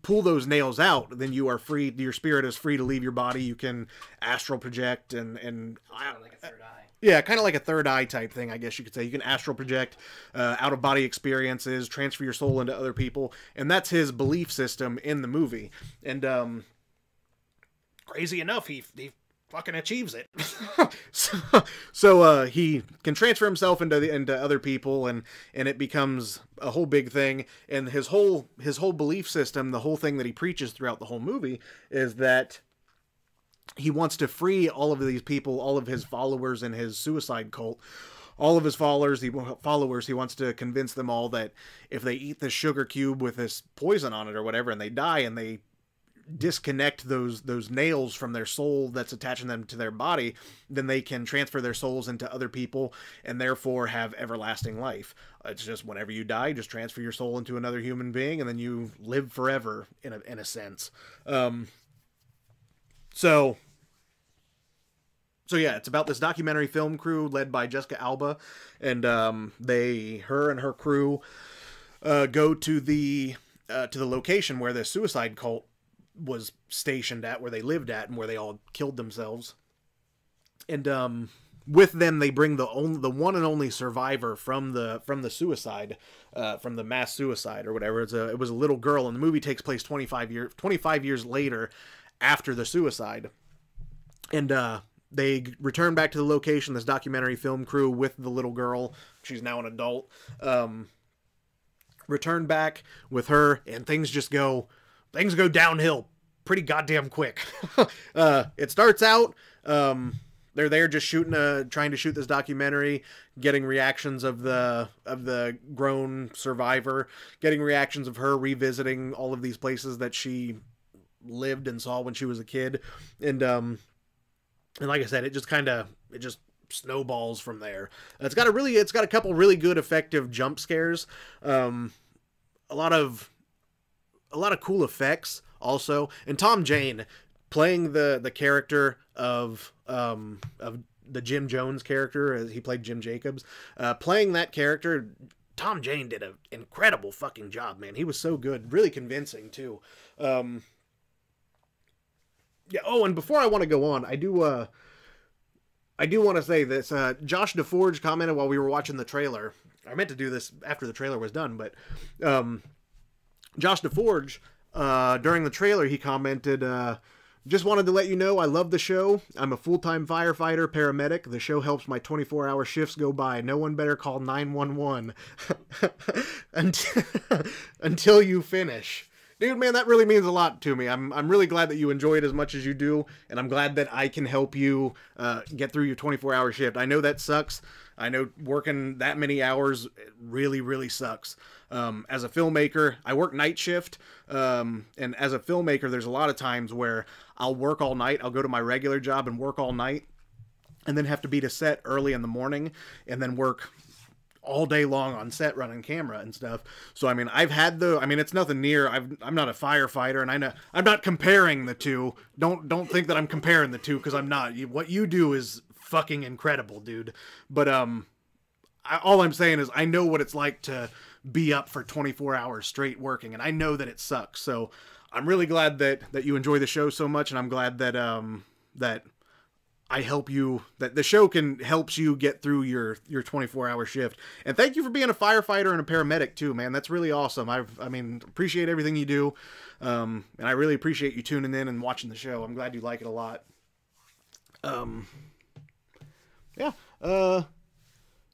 pull those nails out, then you are free. Your spirit is free to leave your body. You can astral project and like a third eye. Yeah, kind of like a third eye type thing, I guess you could say. You can astral project out-of-body experiences, transfer your soul into other people, and that's his belief system in the movie. And crazy enough, he fucking achieves it. so he can transfer himself into other people, and it becomes a whole big thing. And his whole belief system, the whole thing that he preaches throughout the whole movie, is that he wants to free all of these people, all of his followers in his suicide cult, all of his followers. He wants to convince them all that if they eat this sugar cube with this poison on it or whatever, and they die, and they disconnect those nails from their soul that's attaching them to their body, then they can transfer their souls into other people and therefore have everlasting life. It's just whenever you die, just transfer your soul into another human being, and then you live forever in a sense. So yeah, it's about this documentary film crew led by Jessica Alba, and her and her crew go to the location where the suicide cult was stationed at, where they lived at, and where they all killed themselves. And with them, they bring the one and only survivor from the suicide, from the mass suicide or whatever. It was a little girl, and the movie takes place 25 years later, after the suicide. And they return back to the location, this documentary film crew with the little girl. She's now an adult. Return back with her, and things go downhill pretty goddamn quick. It starts out, they're there just trying to shoot this documentary, getting reactions of the grown survivor, getting reactions of her revisiting all of these places that she lived and saw when she was a kid, and like I said, it just snowballs from there. It's got a couple really good effective jump scares, a lot of cool effects also, and Tom Jane playing the character of the Jim Jones character, as he played Jim Jacobs, playing that character. Tom Jane did an incredible fucking job, man. He was so good, really convincing too. Yeah. Oh, and before I want to go on, I do want to say this. Josh DeForge commented while we were watching the trailer. I meant to do this after the trailer was done, but Josh DeForge, during the trailer, he commented, just wanted to let you know I love the show. I'm a full-time firefighter, paramedic. The show helps my 24-hour shifts go by. No one better call 911 until you finish. Dude, man, that really means a lot to me. I'm really glad that you enjoy it as much as you do, and I'm glad that I can help you get through your 24-hour shift. I know that sucks. I know working that many hours really, really sucks. As a filmmaker, I work night shift, and as a filmmaker, there's a lot of times where I'll work all night. I'll go to my regular job and work all night, and then have to be to set early in the morning, and then work all day long on set running camera and stuff. So I mean, it's nothing near. I'm not a firefighter, and I'm not comparing the two. Don't think that I'm comparing the two, because I'm not. What you do is fucking incredible, dude. But all I'm saying is I know what it's like to be up for 24 hours straight working, and I know that it sucks. So I'm really glad that you enjoy the show so much, and I'm glad that that I help you, that the show helps you get through your 24-hour shift. And thank you for being a firefighter and a paramedic too, man. That's really awesome. Appreciate everything you do. And I really appreciate you tuning in and watching the show. I'm glad you like it a lot. Yeah.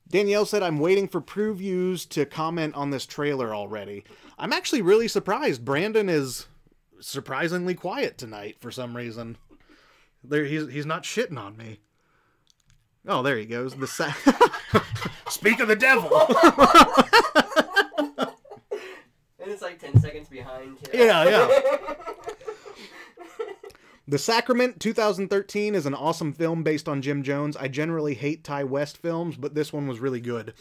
Danielle said, I'm waiting for previews to comment on this trailer already. I'm actually really surprised. Brandon is surprisingly quiet tonight for some reason. He's not shitting on me. Oh, there he goes. Speak of the devil. And it's like 10 seconds behind, too. Yeah. The Sacrament 2013 is an awesome film based on Jim Jones. I generally hate Ty West films, but this one was really good.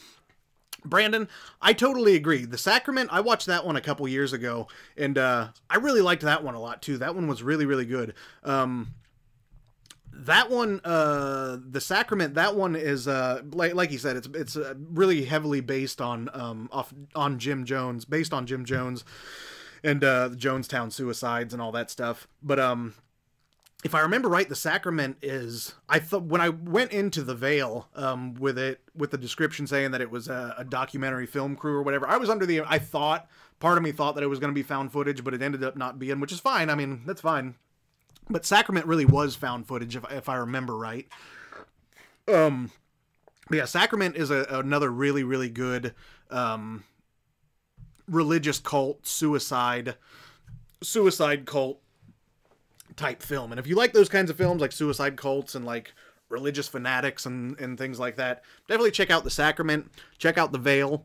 Brandon, I totally agree. The Sacrament, I watched that one a couple years ago, and I really liked that one a lot too. That one was really, really good. That one, The Sacrament, that one is like you said, it's really heavily based on Jim Jones, based on Jim Jones and the Jonestown suicides and all that stuff. But if I remember right, The Sacrament is, I thought when I went into The Veil with the description saying that it was a documentary film crew or whatever, I was under the, part of me thought that it was going to be found footage, but it ended up not being, which is fine. I mean, that's fine. But Sacrament really was found footage, if I remember right. But yeah, Sacrament is another really, really good religious cult, suicide cult type film. And if you like those kinds of films, like suicide cults and like religious fanatics and things like that, definitely check out The Sacrament. Check out The Veil,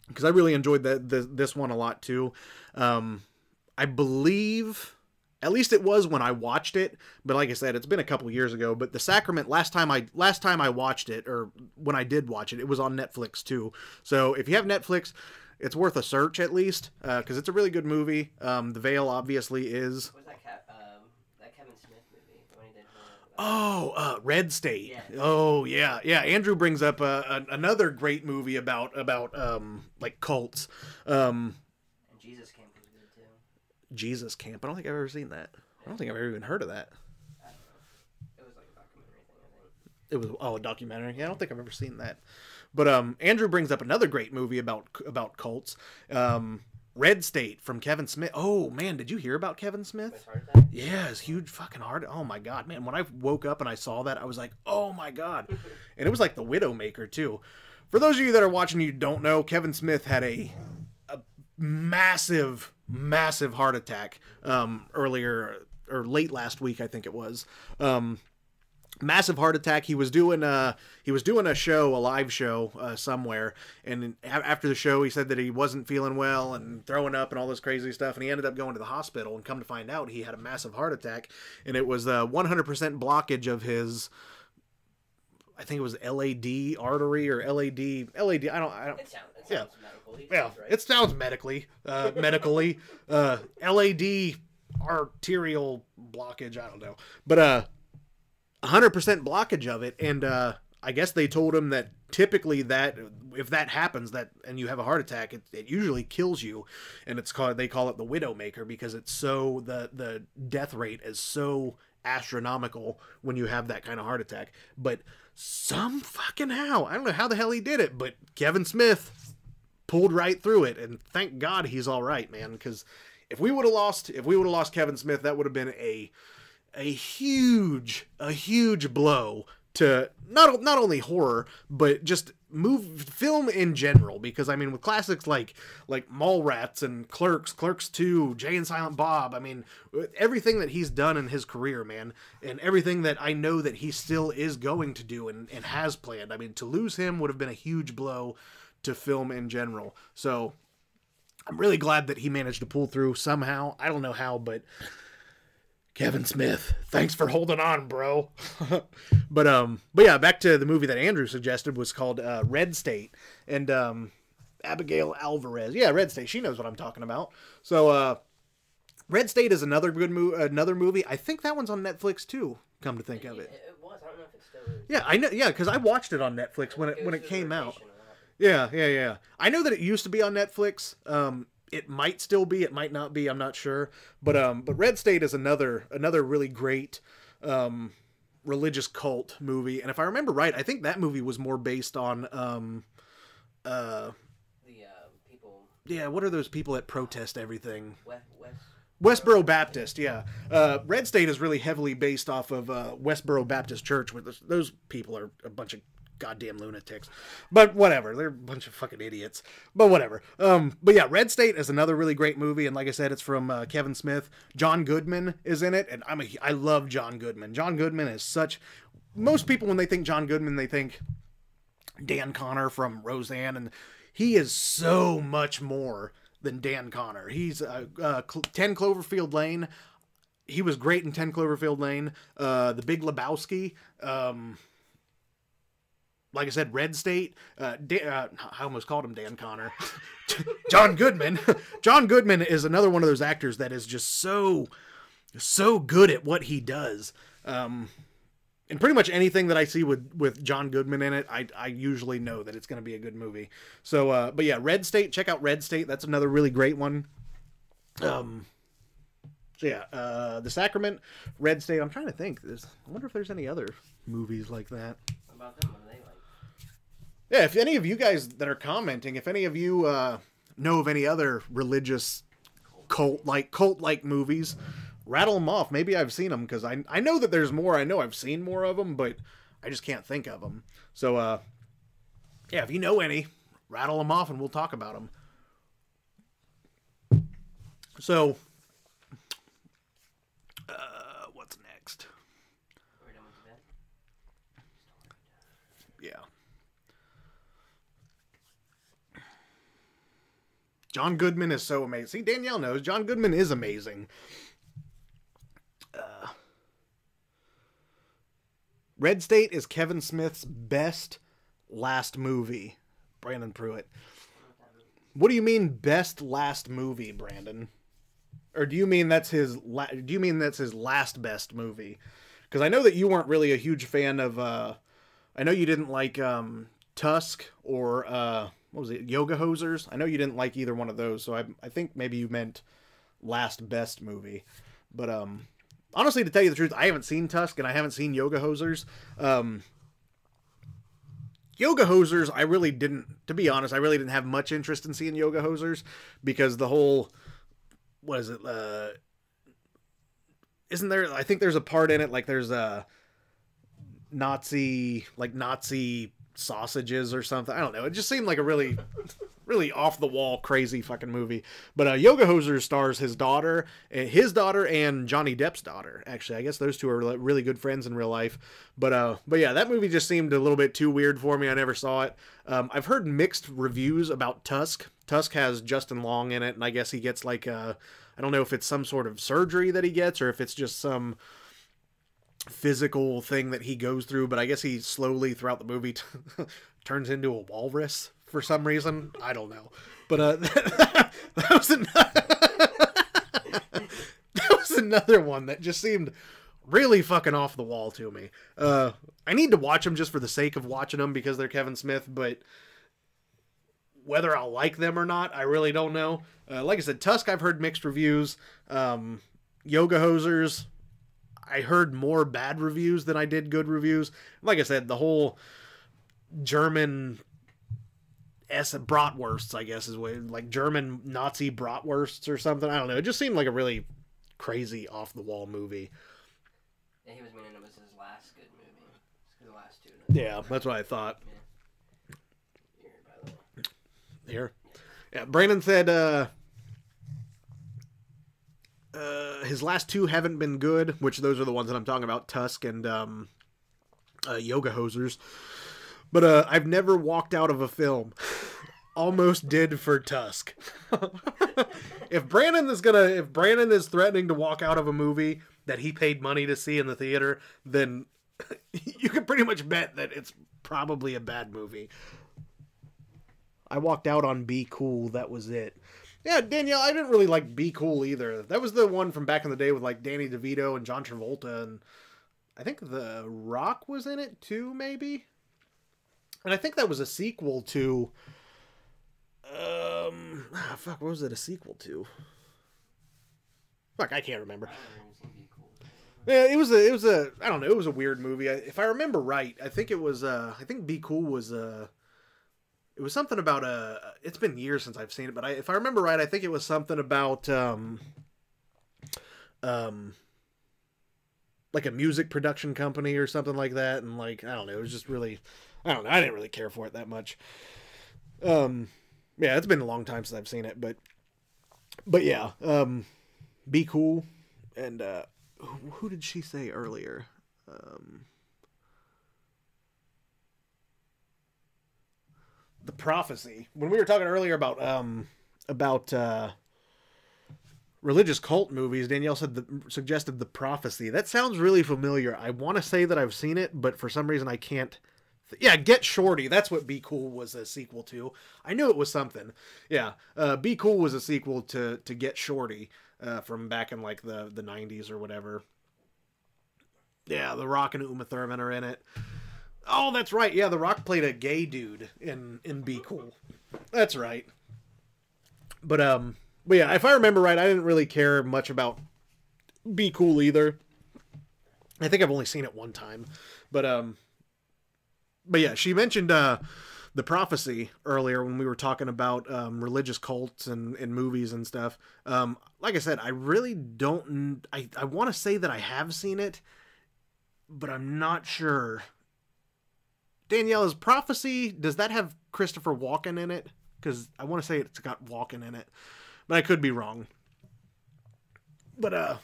because I really enjoyed this one a lot too. I believe, at least it was when I watched it, but like I said, it's been a couple years ago. But The Sacrament, last time I watched it, or when I did watch it, it was on Netflix too. So if you have Netflix, it's worth a search at least, because it's a really good movie. The Veil obviously is. What was that Kevin Smith movie when he did? Red State. Yeah. Oh yeah. Andrew brings up another great movie about like cults. And Jesus Camp was good too. Jesus Camp. I don't think I've ever seen that. I don't think I've ever even heard of that. I don't know. It was like a documentary thing, I think. It was a documentary. Yeah, I don't think I've ever seen that. But Andrew brings up another great movie about cults. Red State from Kevin Smith. Oh man, did you hear about Kevin Smith? With heart attack? Yeah, his huge fucking heart. Oh my god, man! When I woke up and I saw that, I was like, oh my god! And it was like The Widowmaker too. For those of you that are watching, you don't know, Kevin Smith had a massive heart attack earlier, or late last week, I think it was. Massive heart attack. He was doing a show, a live show somewhere, and after the show he said that he wasn't feeling well and throwing up and all this crazy stuff, and he ended up going to the hospital, and come to find out he had a massive heart attack, and it was 100% blockage of his, I think it was LAD artery or LAD. I don't. It sounds medical. Yeah, Right. it sounds medically. LAD arterial blockage. I don't know, but 100% blockage of it, and I guess they told him that typically that if that happens, that and you have a heart attack, it usually kills you, and they call it the Widowmaker, because it's so the death rate is so astronomical when you have that kind of heart attack. But some fucking how, I don't know how the hell he did it, but Kevin Smith pulled right through it, and thank God he's all right, man, because if we would have lost Kevin Smith, that would have been a huge blow to not only horror, but just film in general. Because I mean, with classics like Mallrats and Clerks 2, Jay and Silent Bob, I mean, everything that he's done in his career, man, and everything that I know that he still is going to do and has planned, I mean, to lose him would have been a huge blow to film in general. So I'm really glad that he managed to pull through somehow. I don't know how, but Kevin Smith, thanks for holding on, bro. But yeah, back to the movie that Andrew suggested, was called Red State, and Abigail Alvarez. Yeah, Red State. She knows what I'm talking about. So Red State is another good another movie. I think that one's on Netflix too. Come to think of it. It was. I don't know if it still is. Yeah, I know. Yeah, because I watched it on Netflix when it came out. Yeah. I know that it used to be on Netflix. It might still be, it might not be, I'm not sure. But Red State is another really great religious cult movie. And if I remember right, I think that movie was more based on The people. yeah, what are those people that protest everything? Westboro Westboro Baptist, yeah. Red State is really heavily based off of Westboro Baptist Church, where those people are a bunch of goddamn lunatics. But whatever, they're a bunch of fucking idiots. But whatever. But yeah, Red State is another really great movie, and like I said, it's from Kevin Smith. John Goodman is in it, and I love John Goodman. John Goodman is such... Most people, when they think John Goodman, they think Dan Connor from Roseanne, and he is so much more than Dan Connor. He's 10 Cloverfield Lane. He was great in 10 Cloverfield Lane. The Big Lebowski. like I said, Red State. I almost called him Dan Connor. John Goodman. John Goodman is another one of those actors that is just so good at what he does. And pretty much anything that I see with John Goodman in it, I usually know that it's going to be a good movie. So, but yeah, Red State. Check out Red State. That's another really great one. So yeah, The Sacrament, Red State. I'm trying to think. I wonder if there's any other movies like that. What about them? What do they like? Yeah, if any of you guys that are commenting, if any of you know of any other religious cult-like movies, rattle them off. Maybe I've seen them, because I know that there's more. I know I've seen more of them, but I just can't think of them. So, yeah, if you know any, rattle them off and we'll talk about them. So, what's next? We're done with the bed? Yeah. John Goodman is so amazing. See, Danielle knows. John Goodman is amazing. Red State is Kevin Smith's best last movie. Brandon Pruitt. What do you mean best last movie, Brandon? Or do you mean that's his last best movie? Because I know that you weren't really a huge fan of. I know you didn't like Tusk or what was it, Yoga Hosers. I know you didn't like either one of those, so I think maybe you meant last best movie. But honestly, to tell you the truth, I haven't seen Tusk and I haven't seen Yoga Hosers. Yoga Hosers, I really didn't. To be honest, I really didn't have much interest in seeing Yoga Hosers because the whole. What is it? Isn't there? I think there's a part in it like there's a Nazi sausages or something. I don't know. It just seemed like a really off the wall, crazy fucking movie. But Yoga Hosers stars his daughter and Johnny Depp's daughter. Actually, I guess those two are really good friends in real life. But yeah, that movie just seemed a little bit too weird for me. I never saw it. I've heard mixed reviews about Tusk. Tusk has Justin Long in it, and I guess he gets like I don't know if it's some sort of surgery that he gets or if it's just some physical thing that he goes through, but I guess he slowly throughout the movie turns into a walrus for some reason. I don't know, but that was another one that just seemed really fucking off the wall to me. I need to watch them just for the sake of watching them because they're Kevin Smith, but whether I'll like them or not, I really don't know. Like I said, Tusk, I've heard mixed reviews. Yoga Hosers, I heard more bad reviews than I did good reviews. Like I said, the whole German bratwursts, I guess, is what, like German Nazi bratwursts or something. I don't know. It just seemed like a really crazy off the wall movie. Yeah, he was meaning it was his last good movie. It's the last two. Yeah, that's what I thought. Yeah. Here, by the way. Here. Yeah, Brandon said his last two haven't been good, which those are the ones that I'm talking about, Tusk and Yoga Hosers. But I've never walked out of a film. Almost did for Tusk. If Brandon is threatening to walk out of a movie that he paid money to see in the theater, then you can pretty much bet that it's probably a bad movie. I walked out on Be Cool. That was it. Yeah, Danielle, I didn't really like Be Cool either. That was the one from back in the day with like Danny DeVito and John Travolta, and I think The Rock was in it too, maybe. And I think that was a sequel to. What was it a sequel to? Fuck, I can't remember. Yeah, it was a. I don't know. It was a weird movie. If I remember right, I think it was. I think Be Cool was it was something about it's been years since I've seen it, but if I remember right, I think it was something about like a music production company or something like that, and like I don't know, it was just really, I don't know, I didn't really care for it that much. Yeah, it's been a long time since I've seen it, but yeah, Be Cool, and who did she say earlier? The Prophecy. When we were talking earlier about religious cult movies, Danielle suggested The Prophecy. That sounds really familiar. I want to say that I've seen it, but for some reason I can't Yeah, Get Shorty. That's what Be Cool was a sequel to. I knew it was something. Yeah, Be Cool was a sequel to Get Shorty from back in like the 90s or whatever. Yeah, The Rock and Uma Thurman are in it. Oh, that's right. Yeah, The Rock played a gay dude in Be Cool. That's right. But yeah, if I remember right, I didn't really care much about Be Cool either. I think I've only seen it one time. But yeah, she mentioned The Prophecy earlier when we were talking about religious cults and movies and stuff. Like I said, I really don't... I want to say that I have seen it, but I'm not sure. Danielle, is Prophecy, does that have Christopher Walken in it? Because I want to say it's got Walken in it, but I could be wrong. But,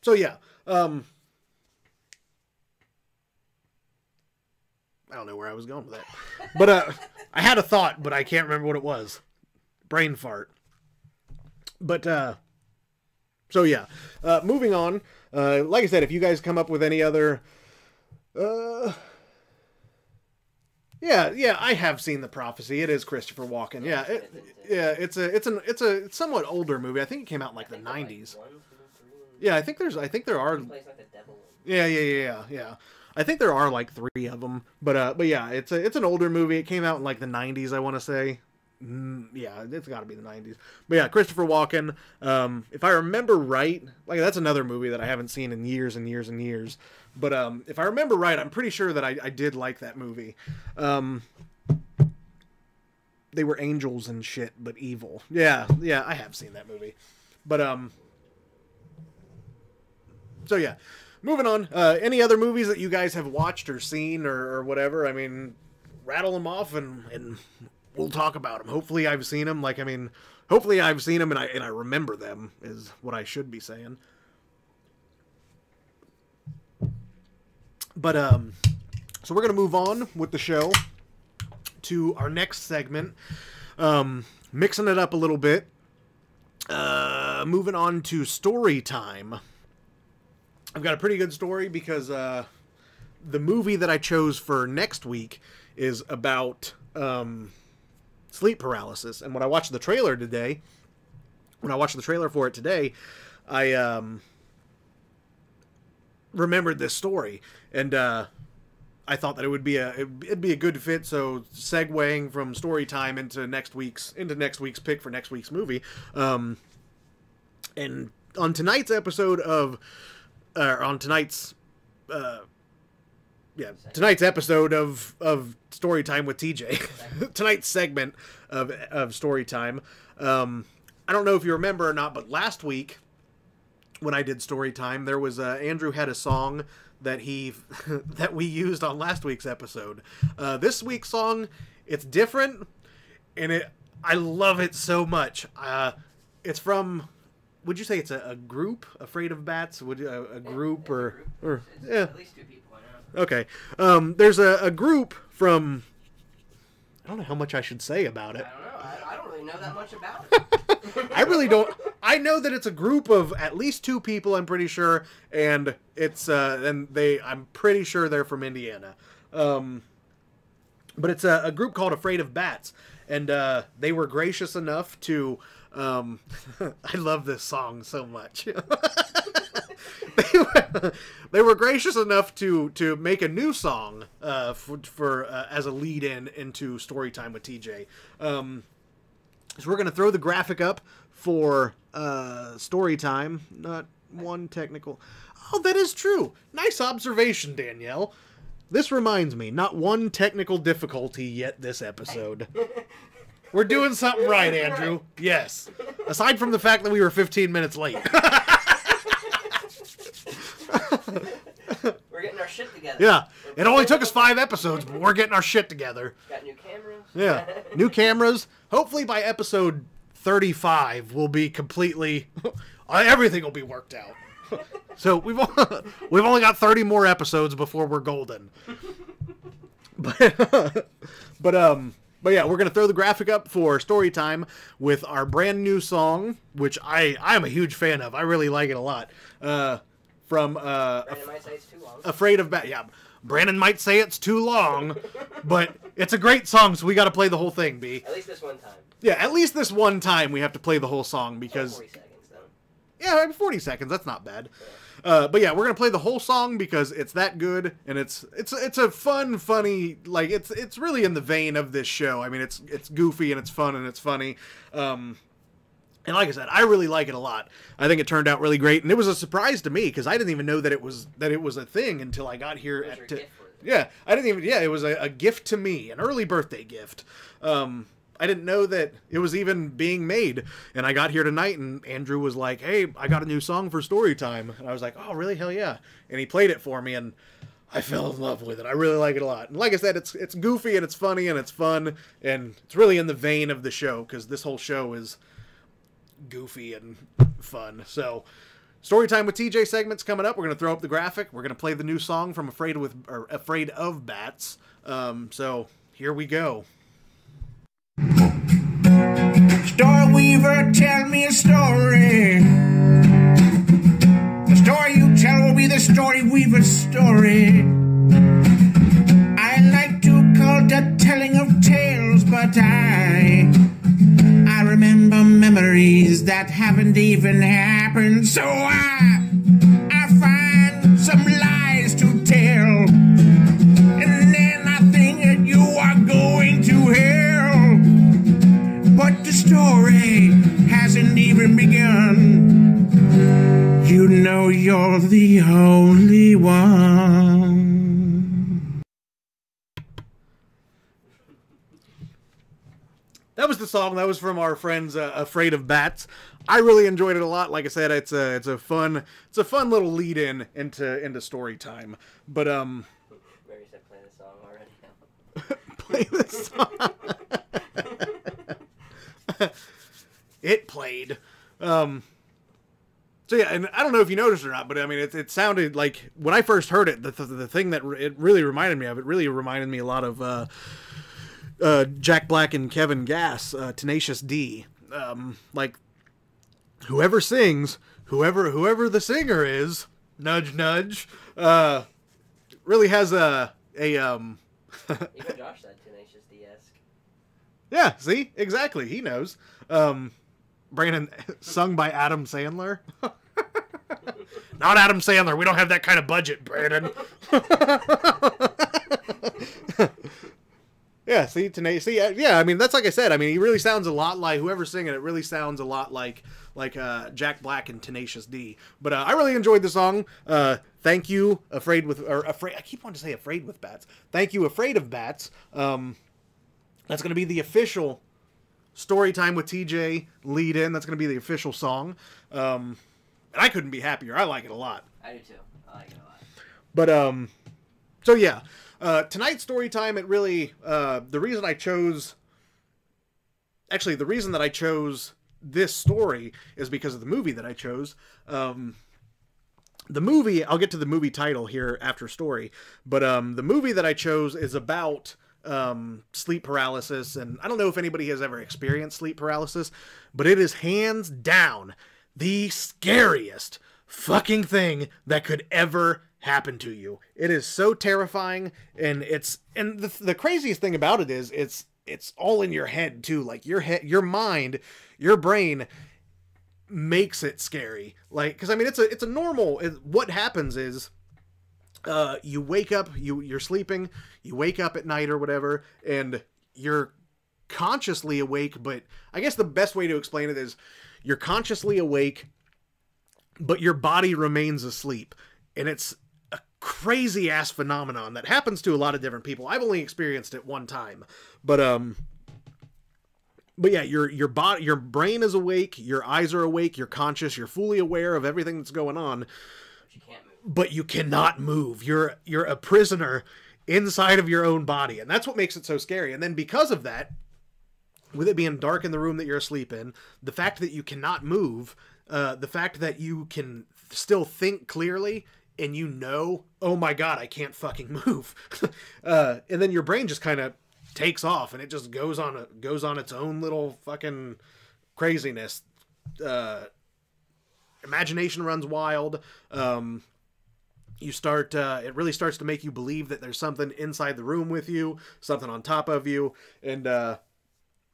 so yeah. I don't know where I was going with that. But, I had a thought, but I can't remember what it was. Brain fart. But, so yeah. Moving on. Like I said, if you guys come up with any other, yeah, I have seen The Prophecy. It is Christopher Walken. Yeah, it's a somewhat older movie. I think it came out in like the 90s. Yeah, I think there are. Yeah. I think there are like 3 of them. But yeah, it's an older movie. It came out in like the 90s, I want to say. Yeah, it's got to be the 90s. But yeah, Christopher Walken. If I remember right, like that's another movie that I haven't seen in years and years and years. But if I remember right, I'm pretty sure that I did like that movie. They were angels and shit, but evil. Yeah, I have seen that movie. But so yeah, moving on. Any other movies that you guys have watched or seen or whatever? I mean, rattle them off and we'll talk about them. Hopefully I've seen them. Like, I mean, hopefully I've seen them and I remember them is what I should be saying. But, so we're going to move on with the show to our next segment. Mixing it up a little bit. Moving on to story time. I've got a pretty good story because, the movie that I chose for next week is about, sleep paralysis. And when I watched the trailer for it today, I remembered this story, and I thought that it'd be a good fit. So segueing from story time into next week's pick for next week's movie, and on tonight's episode of tonight's episode of Story Time with TJ. Tonight's segment of Story Time. I don't know if you remember or not, but last week when I did Story Time, there was Andrew had a song that that we used on last week's episode. This week's song, it's different, and I love it so much. It's from... Would you say it's a group? Afraid of Bats? Would a group or yeah? At least 2 people I know. Okay. There's a group from... I don't know how much I should say about it. I don't know. I don't really know that much about it. I really don't. I know that it's a group of at least 2 people, I'm pretty sure, and it's I'm pretty sure they're from Indiana. But it's a group called Afraid of Bats, and they were gracious enough to... I love this song so much. They were gracious enough to make a new song for as a lead-in into Story Time with TJ. So we're going to throw the graphic up for Story Time. Not one technical... Oh, that is true. Nice observation, Danielle. This reminds me, not one technical difficulty yet this episode. We're doing something right, Andrew. Yes. Aside from the fact that we were 15 minutes late. We're getting our shit together. Yeah. It only took us 5 episodes, but we're getting our shit together. Got new cameras. Yeah. New cameras. Hopefully by episode 35, we'll be completely... everything will be worked out. So we've only got 30 more episodes before we're golden. But yeah, we're going to throw the graphic up for Story Time with our brand new song, which I'm a huge fan of. I really like it a lot. From Brandon might say it's too long. Afraid of Bats. Yeah. Brandon might say it's too long, but it's a great song, so we got to play the whole thing, B. At least this one time. Yeah, at least this one time we have to play the whole song because... 40 seconds, though. Yeah, 40 seconds, that's not bad. But yeah, we're going to play the whole song because it's that good, and it's a fun, funny, like, it's really in the vein of this show. I mean, it's goofy, and it's fun, and it's funny. And like I said, I really like it a lot. I think it turned out really great, and it was a surprise to me because I didn't even know that it was a thing until I got here. I didn't even. Yeah, it was a gift to me, an early birthday gift. I didn't know that it was even being made, and I got here tonight, and Andrew was like, "Hey, I got a new song for story time," and I was like, "Oh, really? Hell yeah!" And he played it for me, and I fell in love with it. I really like it a lot. And like I said, it's goofy and it's funny and it's fun, and it's really in the vein of the show because this whole show is goofy and fun. So, Storytime with TJ segment's coming up. We're going to throw up the graphic. We're going to play the new song from Afraid of Bats. So, here we go. Story weaver, tell me a story. The story you tell will be the story weaver's story. I like to call the telling of tales, but I remember memories that haven't even happened, so I find some lies to tell, and then I think that you are going to hell, but the story hasn't even begun. You know you're the only one. That was the song. That was from our friends Afraid of Bats. I really enjoyed it a lot. Like I said, it's a fun little lead into story time. But Mary said play the song already. play this song. It played. So yeah, and I don't know if you noticed or not, but I mean, it sounded like when I first heard it, the thing that it really reminded me of, it really reminded me a lot of Jack Black and Kevin Gass, Tenacious D. Like whoever sings, whoever the singer is, nudge nudge, really has a Even Josh said Tenacious D-esque. Yeah, see? Exactly. He knows. Brandon, sung by Adam Sandler. Not Adam Sandler. We don't have that kind of budget, Brandon. Yeah, see, yeah, I mean, that's like I said. I mean, he really sounds a lot like whoever's singing it. Really sounds a lot like Jack Black and Tenacious D. But I really enjoyed the song. Thank you, Afraid. I keep wanting to say Afraid with Bats. Thank you, Afraid of Bats. That's going to be the official Storytime with TJ lead in. That's going to be the official song. And I couldn't be happier. I like it a lot. I do too. I like it a lot. But so yeah. Tonight's story time, it really, the reason that I chose this story is because of the movie that I chose. The movie, I'll get to the movie title here after story, but the movie that I chose is about sleep paralysis, and I don't know if anybody has ever experienced sleep paralysis, but it is hands down the scariest fucking thing that could ever happen to you. It is so terrifying, and the craziest thing about it is it's all in your head too. Like your mind, your brain makes it scary. Like, because I mean, it's a normal. What happens is, you wake up, you're sleeping, you wake up at night or whatever, and you're consciously awake. But I guess the best way to explain it is, you're consciously awake, but your body remains asleep, and it's crazy ass phenomenon that happens to a lot of different people. I've only experienced it one time, but yeah, your body, your brain is awake, your eyes are awake, you're conscious, you're fully aware of everything that's going on, but you cannot move. You're a prisoner inside of your own body, and that's what makes it so scary. And then because of that, with it being dark in the room that you're asleep in, the fact that you cannot move, the fact that you can still think clearly, and you know, oh my God, I can't fucking move. And then your brain just kind of takes off, and it just goes on its own little fucking craziness. Imagination runs wild. you start, it really starts to make you believe that there's something inside the room with you, something on top of you, and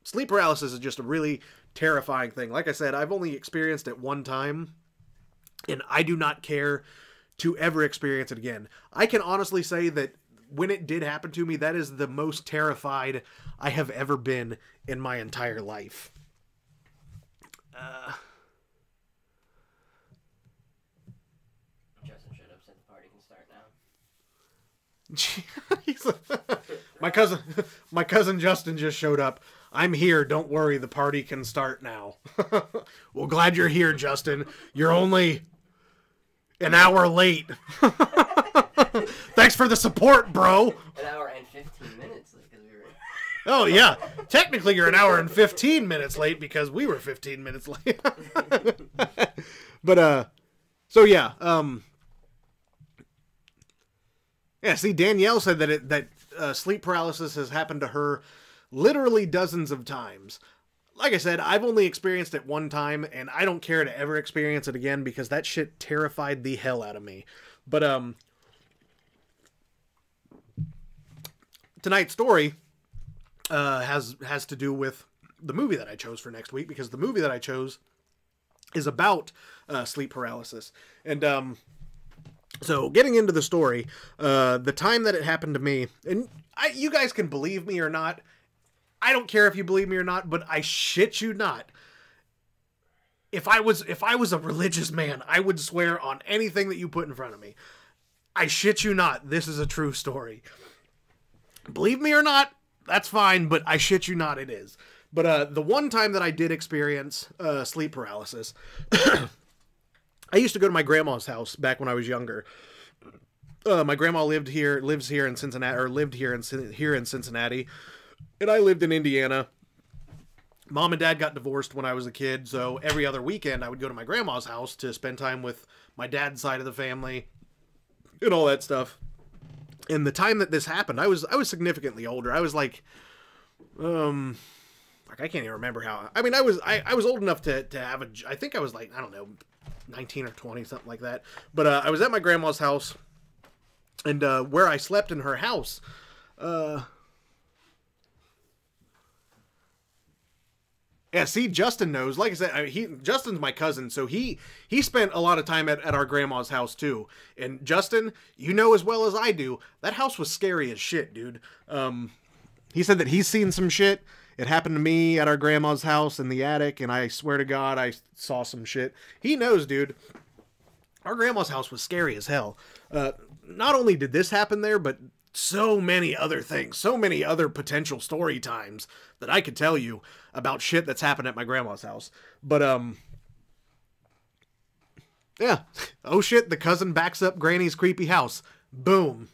sleep paralysis is just a really terrifying thing. Like I said, I've only experienced it one time, and I do not care to ever experience it again. I can honestly say that when it did happen to me, that is the most terrified I have ever been in my entire life. Justin showed up, said the party can start now. My cousin Justin just showed up. I'm here. Don't worry. The party can start now. Well, glad you're here, Justin. You're only an hour late. Thanks for the support, bro. An hour and 15 minutes late because we were. Oh, yeah. Technically, you're an hour and 15 minutes late because we were 15 minutes late. But, so yeah. Yeah, see, Danielle said that sleep paralysis has happened to her literally dozens of times. Like I said, I've only experienced it one time, and I don't care to ever experience it again because that shit terrified the hell out of me. But, tonight's story has to do with the movie that I chose for next week, because the movie that I chose is about sleep paralysis. And so getting into the story, the time that it happened to me, and you guys can believe me or not. I don't care if you believe me or not, but I shit you not. If I was a religious man, I would swear on anything that you put in front of me. I shit you not. This is a true story. Believe me or not, that's fine, but I shit you not, it is. But the one time that I did experience sleep paralysis, I used to go to my grandma's house back when I was younger. My grandma lives here in Cincinnati, or lived here in Cincinnati, and I lived in Indiana. Mom and Dad got divorced when I was a kid, so every other weekend I would go to my grandma's house to spend time with my dad's side of the family and all that stuff. And the time that this happened, I was significantly older. I was like I can't even remember how. I mean, I was old enough to have a. I think I was like, I don't know, 19 or 20, something like that. But I was at my grandma's house, and where I slept in her house. Yeah, see, Justin knows. Like I said, Justin's my cousin, so he spent a lot of time at our grandma's house too. And Justin, you know as well as I do, that house was scary as shit, dude. He said that he's seen some shit. It happened to me at our grandma's house in the attic, and I swear to God, I saw some shit. He knows, dude. Our grandma's house was scary as hell. Not only did this happen there, but so many other things, so many other potential story times that I could tell you about shit that's happened at my grandma's house. But, yeah. Oh shit, the cousin backs up Granny's creepy house. Boom.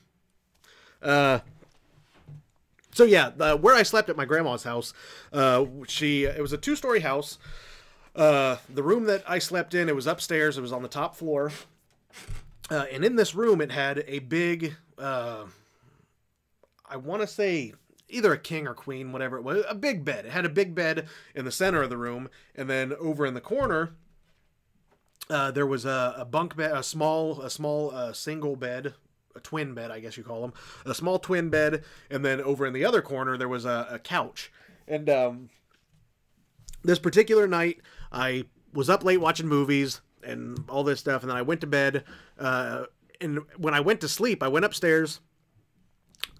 So yeah, where I slept at my grandma's house, it was a 2-story house. The room that I slept in, it was upstairs. It was on the top floor. And in this room, it had a big, I want to say either a king or queen, whatever it was, a big bed. It had a big bed in the center of the room. And then over in the corner, there was a bunk bed, a small single bed, a twin bed, I guess you call them, a small twin bed. And then over in the other corner, there was a couch. And this particular night, I was up late watching movies and all this stuff. And then I went to bed. And when I went to sleep, I went upstairs,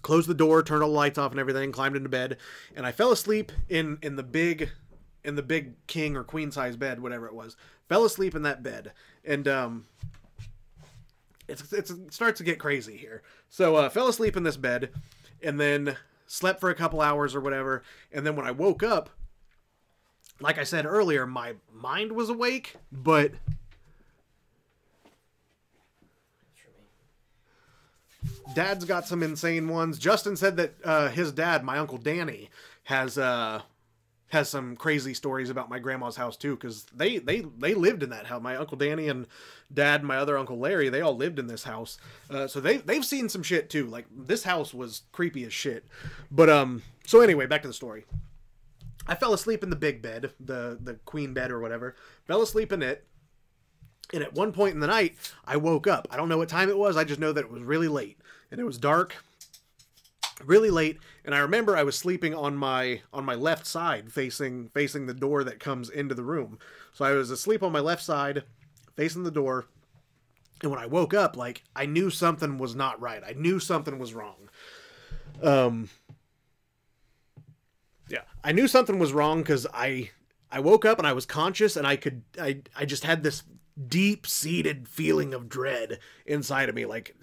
closed the door, turned all the lights off and everything, climbed into bed, and I fell asleep in the big king or queen size bed, whatever it was. Fell asleep in that bed, and it starts to get crazy here. So fell asleep in this bed, and then slept for a couple hours or whatever, and then when I woke up, like I said earlier, my mind was awake, but Dad's got some insane ones. Justin said that his dad, my Uncle Danny, has some crazy stories about my grandma's house too, because they lived in that house. My Uncle Danny and Dad, my other Uncle Larry, they all lived in this house. So they've seen some shit too. Like, this house was creepy as shit. But so anyway, back to the story. I fell asleep in the big bed, the queen bed or whatever. Fell asleep in it. And at one point in the night, I woke up. I don't know what time it was. I just know that it was really late. And it was dark, really late. And I remember I was sleeping on my left side, facing the door that comes into the room. So I was asleep on my left side, facing the door. And when I woke up, like, I knew something was not right. I knew something was wrong. Yeah, I knew something was wrong because I woke up and I was conscious, and I just had this deep-seated feeling of dread inside of me, like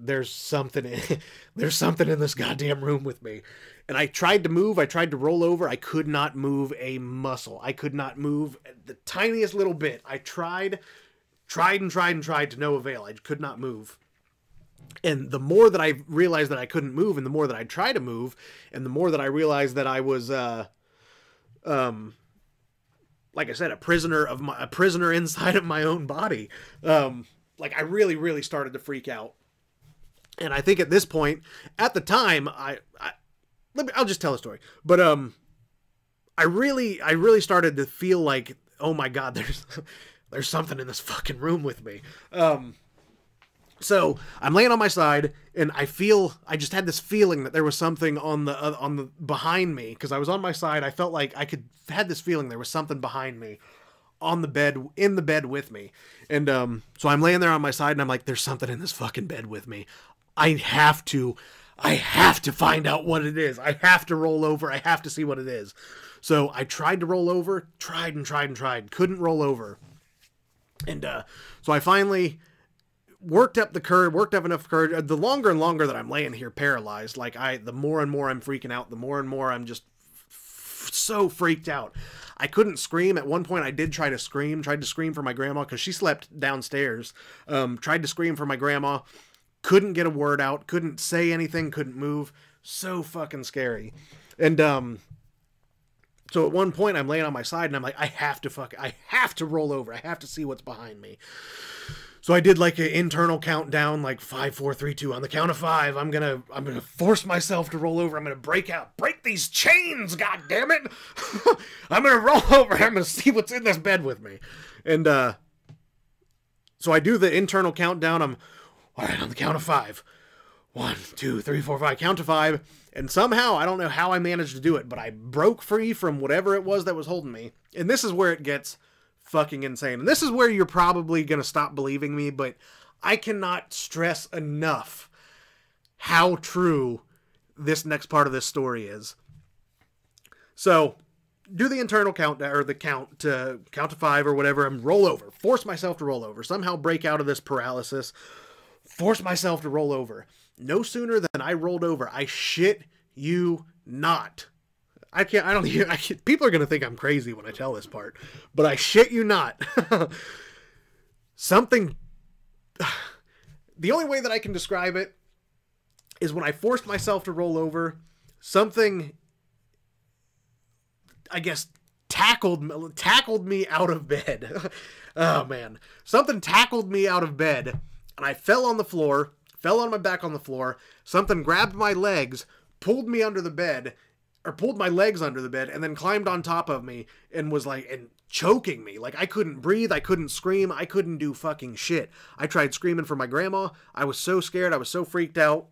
there's something in this goddamn room with me. And I tried to move, I tried to roll over, I could not move a muscle. I could not move the tiniest little bit. I tried to no avail. I could not move. And the more that I realized that I couldn't move, and the more that I tried to move, and the more that I realized that I was like I said, a prisoner inside of my own body. Like, I really, really started to freak out. And I think at this point, at the time, I'll just tell a story. But I really started to feel like, oh my God, there's something in this fucking room with me. So I'm laying on my side, and I just had this feeling that there was something on the behind me, because I was on my side. I felt like had this feeling there was something behind me on the bed, in the bed with me. And so I'm laying there on my side, and I'm like, there's something in this fucking bed with me. I have to find out what it is. I have to roll over. I have to see what it is. So I tried to roll over, tried, couldn't roll over. And so I finally worked up enough courage. The longer and longer that I'm laying here paralyzed, like the more and more I'm freaking out, the more and more I'm just so freaked out. I couldn't scream. At one point I did tried to scream for my grandma, because she slept downstairs. Tried to scream for my grandma. Couldn't get a word out. Couldn't say anything. Couldn't move. So fucking scary. And so at one point I'm laying on my side, and I'm like, I have to roll over. I have to see what's behind me. So I did like an internal countdown, like 5, 4, 3, 2. On the count of 5, I'm gonna force myself to roll over. I'm gonna break these chains. God damn it! I'm gonna roll over. I'm gonna see what's in this bed with me. And so I do the internal countdown. I'm all right on the count of 5. 1, 2, 3, 4, 5. Count to 5. And somehow, I don't know how I managed to do it, but I broke free from whatever it was that was holding me. And this is where it gets fucking insane. And this is where you're probably going to stop believing me, but I cannot stress enough how true this next part of this story is. So, do the internal count, or the count to 5 or whatever, and roll over. Force myself to roll over. Somehow break out of this paralysis. Force myself to roll over. No sooner than I rolled over, I shit you not. People are going to think I'm crazy when I tell this part, but I shit you not. Something, the only way that I can describe it is when I forced myself to roll over, something, I guess, tackled me out of bed. Oh man. Something tackled me out of bed, and I fell on my back on the floor. Something grabbed my legs, pulled me under the bed, or pulled my legs under the bed, and then climbed on top of me and was like, and choking me. Like, I couldn't breathe. I couldn't scream. I couldn't do fucking shit. I tried screaming for my grandma. I was so scared. I was so freaked out.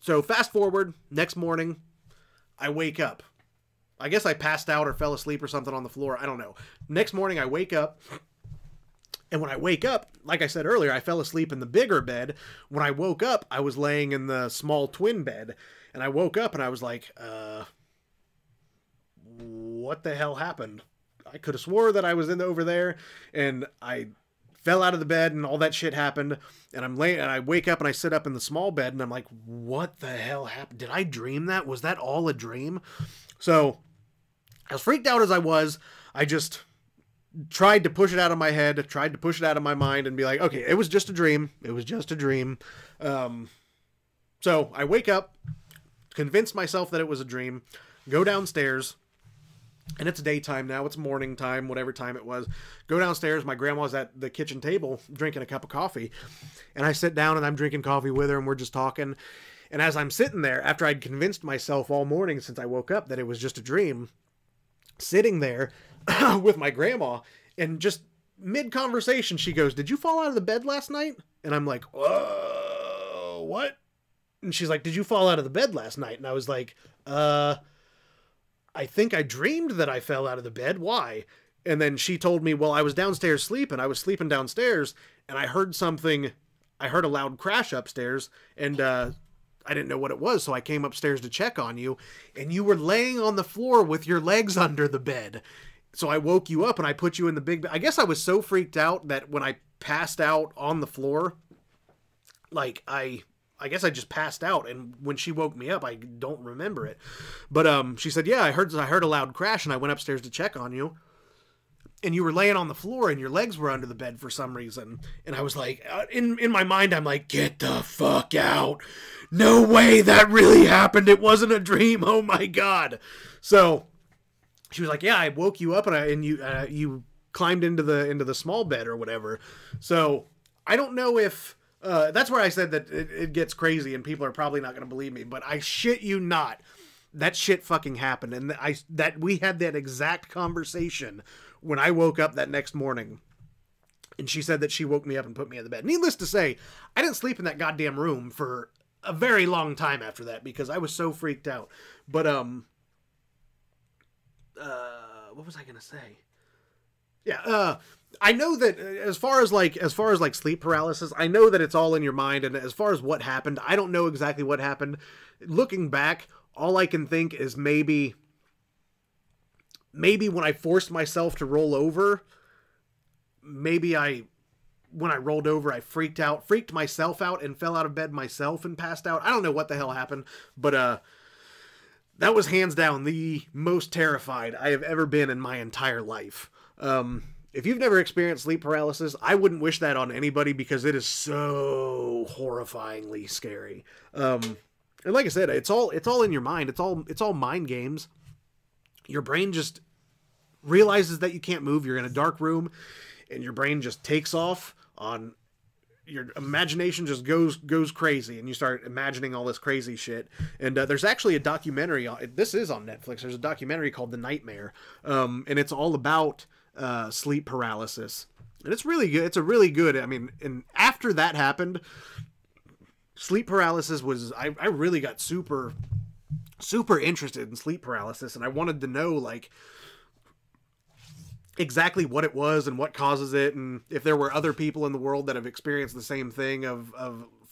So fast forward, next morning, I wake up. I guess I passed out or fell asleep or something on the floor. I don't know. Next morning, I wake up. And when I wake up, like I said earlier, I fell asleep in the bigger bed. When I woke up, I was laying in the small twin bed. And I woke up and I was like, what the hell happened? I could have swore that I was over there, and I fell out of the bed and all that shit happened. And I wake up and I sit up in the small bed and I'm like, what the hell happened? Did I dream that? Was that all a dream? So as freaked out as I was, I just tried to push it out of my head, tried to push it out of my mind and be like, okay, it was just a dream. It was just a dream. So I wake up, convince myself that it was a dream, go downstairs, and it's daytime now. It's morning time, whatever time it was. Go downstairs. My grandma's at the kitchen table drinking a cup of coffee. And I sit down and I'm drinking coffee with her and we're just talking. And as I'm sitting there, after I'd convinced myself all morning since I woke up that it was just a dream, sitting there with my grandma and just mid-conversation, she goes, "Did you fall out of the bed last night?" And I'm like, "Whoa, what?" And she's like, "Did you fall out of the bed last night?" And I was like, I think I dreamed that I fell out of the bed. Why?" And then she told me, "Well, I was downstairs sleeping. I was sleeping downstairs, and I heard something. I heard a loud crash upstairs, and I didn't know what it was, so I came upstairs to check on you, and you were laying on the floor with your legs under the bed. So I woke you up, and I put you in the big bed." I guess I was so freaked out that when I passed out on the floor, like, I guess I just passed out, and when she woke me up, I don't remember it. But she said, "Yeah, I heard a loud crash, and I went upstairs to check on you, and you were laying on the floor, and your legs were under the bed for some reason." And I was like, in my mind, I'm like, "Get the fuck out. No way that really happened. It wasn't a dream. Oh my God." So she was like, "Yeah, I woke you up, and you climbed into the small bed or whatever." So I don't know if that's where I said that it gets crazy, and people are probably not going to believe me, but I shit you not, that shit fucking happened, and that we had that exact conversation when I woke up that next morning. And she said that she woke me up and put me in the bed. Needless to say, I didn't sleep in that goddamn room for a very long time after that because I was so freaked out. But what was I gonna say? Yeah, I know that as far as sleep paralysis, I know that it's all in your mind, and as far as what happened, I don't know exactly what happened. Looking back, all I can think is maybe when I forced myself to roll over, when I rolled over, I freaked myself out and fell out of bed myself and passed out. I don't know what the hell happened, but that was hands down the most terrified I have ever been in my entire life. If you've never experienced sleep paralysis, I wouldn't wish that on anybody because it is so horrifyingly scary. And like I said, it's all in your mind. It's all mind games. Your brain just realizes that you can't move. You're in a dark room, and your brain just takes off on. Your imagination just goes crazy, and you start imagining all this crazy shit. And there's actually a documentary. This is on Netflix. There's a documentary called The Nightmare, and it's all about sleep paralysis. And it's really good. It's a really good. I mean, and after that happened, sleep paralysis was. I really got super interested in sleep paralysis, and I wanted to know like exactly what it was and what causes it, and if there were other people in the world that have experienced the same thing of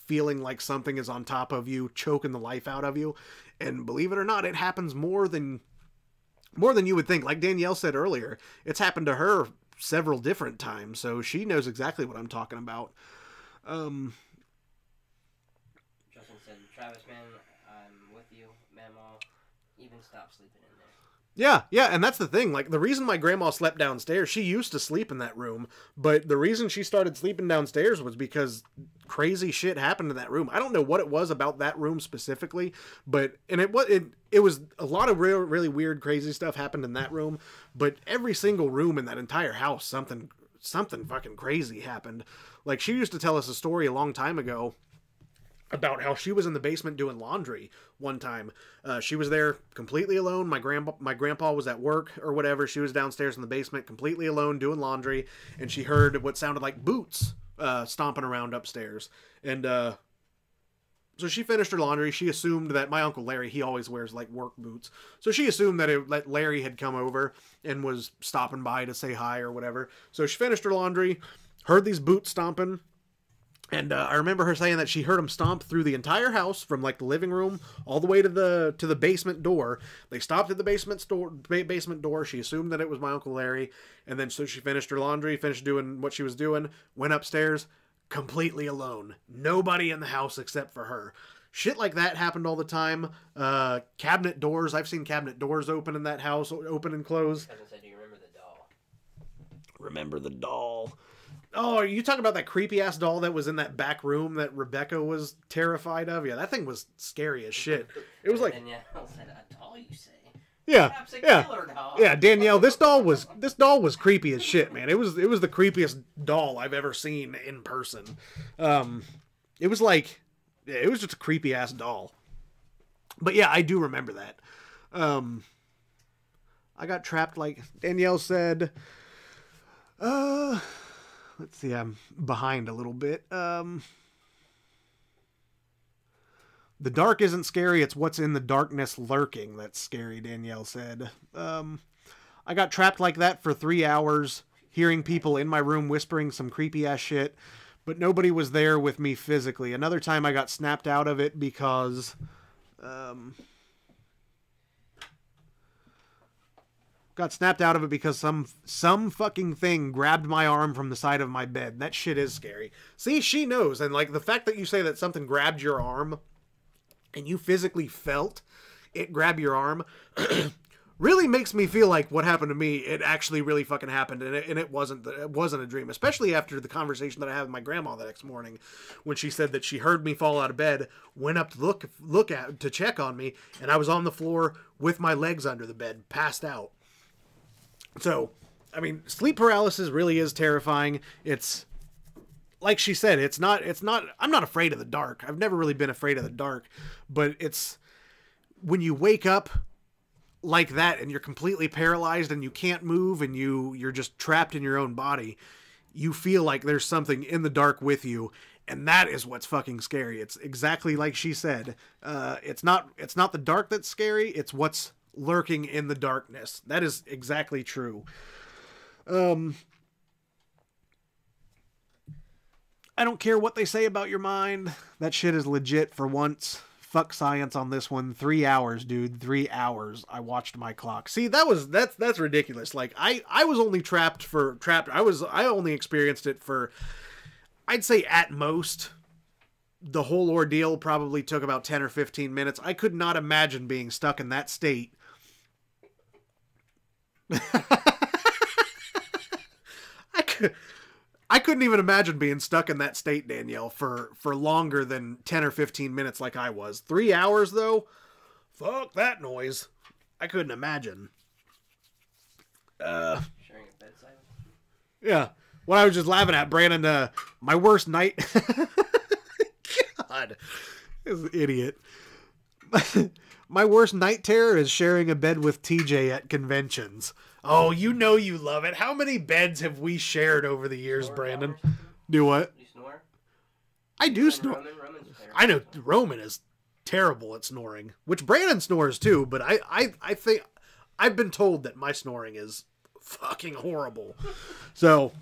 feeling like something is on top of you, choking the life out of you. And believe it or not, it happens more than you would think. Like Danielle said earlier, it's happened to her several different times, so she knows exactly what I'm talking about. Justin said, "Travis, man, I'm with you. Mama, even stop sleeping in there." Yeah, and that's the thing. Like, the reason my grandma slept downstairs, she used to sleep in that room, but the reason she started sleeping downstairs was because crazy shit happened in that room. I don't know what it was about that room specifically, but it was a lot of really weird, crazy stuff happened in that room, but every single room in that entire house, something fucking crazy happened. Like, she used to tell us a story a long time ago about how she was in the basement doing laundry one time. She was there completely alone. My grandpa was at work or whatever. She was downstairs in the basement completely alone doing laundry, and she heard what sounded like boots stomping around upstairs. And so she finished her laundry. She assumed that my Uncle Larry, he always wears like work boots. So she assumed that Larry had come over and was stopping by to say hi or whatever. So she finished her laundry, heard these boots stomping. And I remember her saying that she heard them stomp through the entire house from like the living room all the way to the basement door. They stopped at the basement door. She assumed that it was my Uncle Larry. And then so she finished her laundry, finished doing what she was doing, went upstairs completely alone. Nobody in the house except for her. Shit like that happened all the time. Cabinet doors. I've seen cabinet doors open in that house, open and close. Cousin said, "Do you remember the doll?" Remember the doll. Oh, are you talking about that creepy-ass doll that was in that back room that Rebecca was terrified of? Yeah, that thing was scary as shit. It was like... Danielle said, "A doll, you say?" Yeah, Perhaps a yeah. killer doll. Yeah, Danielle, this doll was creepy as shit, man. It was the creepiest doll I've ever seen in person. It was like... Yeah, it was just a creepy-ass doll. But yeah, I do remember that. I got trapped, like Danielle said... Let's see, I'm behind a little bit. The dark isn't scary, it's what's in the darkness lurking that's scary, Danielle said. I got trapped like that for 3 hours, hearing people in my room whispering some creepy ass shit, but nobody was there with me physically. Another time I got snapped out of it because some fucking thing grabbed my arm from the side of my bed. That shit is scary. See, she knows. And like the fact that you say that something grabbed your arm and you physically felt it grab your arm really makes me feel like what happened to me, it actually really fucking happened, and it wasn't a dream. Especially after the conversation that I had with my grandma the next morning, when she said that she heard me fall out of bed, went up to to check on me, and I was on the floor with my legs under the bed, passed out. So, I mean, sleep paralysis really is terrifying. It's like she said, it's not. I'm not afraid of the dark. I've never really been afraid of the dark, but it's when you wake up like that and you're completely paralyzed and you can't move and you're just trapped in your own body, you feel like there's something in the dark with you, and that is what's fucking scary. It's exactly like she said. It's not the dark that's scary, it's what's lurking in the darkness. That is exactly true. I don't care what they say about your mind. That shit is legit for once. Fuck science on this one. 3 hours, dude. 3 hours. I watched my clock. See, that's ridiculous. Like I was only trapped. I only experienced it for, I'd say at most, the whole ordeal probably took about 10 or 15 minutes. I could not imagine being stuck in that state. I couldn't even imagine being stuck in that state, Danielle, for longer than 10 or 15 minutes like I was. 3 hours, though? Fuck that noise. I couldn't imagine. Sharing a bedside? Yeah. What I was just laughing at, Brandon, my worst night... God. This is an idiot. My worst night terror is sharing a bed with TJ at conventions. Oh, you know you love it. How many beds have we shared over the years, Brandon? Do what? You snore? I do snore. I know Roman is terrible at snoring, which Brandon snores too, but I think I've been told that my snoring is fucking horrible. So,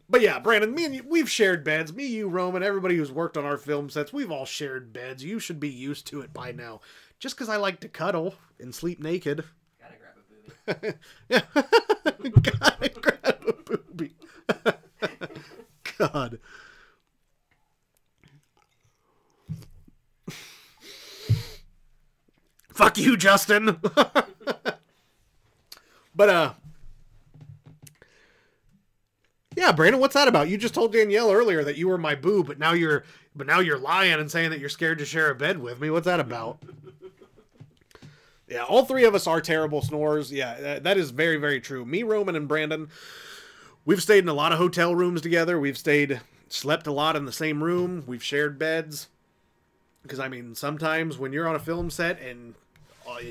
but yeah, Brandon, me and you, we've shared beds. Me, you, Roman, everybody who's worked on our film sets, we've all shared beds. You should be used to it by now. Just because I like to cuddle and sleep naked. Gotta grab a booby. Yeah. Gotta grab a booby. God. Fuck you, Justin. But, yeah, Brandon, what's that about? You just told Danielle earlier that you were my boo, but now you're lying and saying that you're scared to share a bed with me. What's that about? Yeah, all three of us are terrible snorers. Yeah, that is very, very true. Me, Roman, and Brandon, we've stayed in a lot of hotel rooms together. We've slept a lot in the same room. We've shared beds. Because, I mean, sometimes when you're on a film set and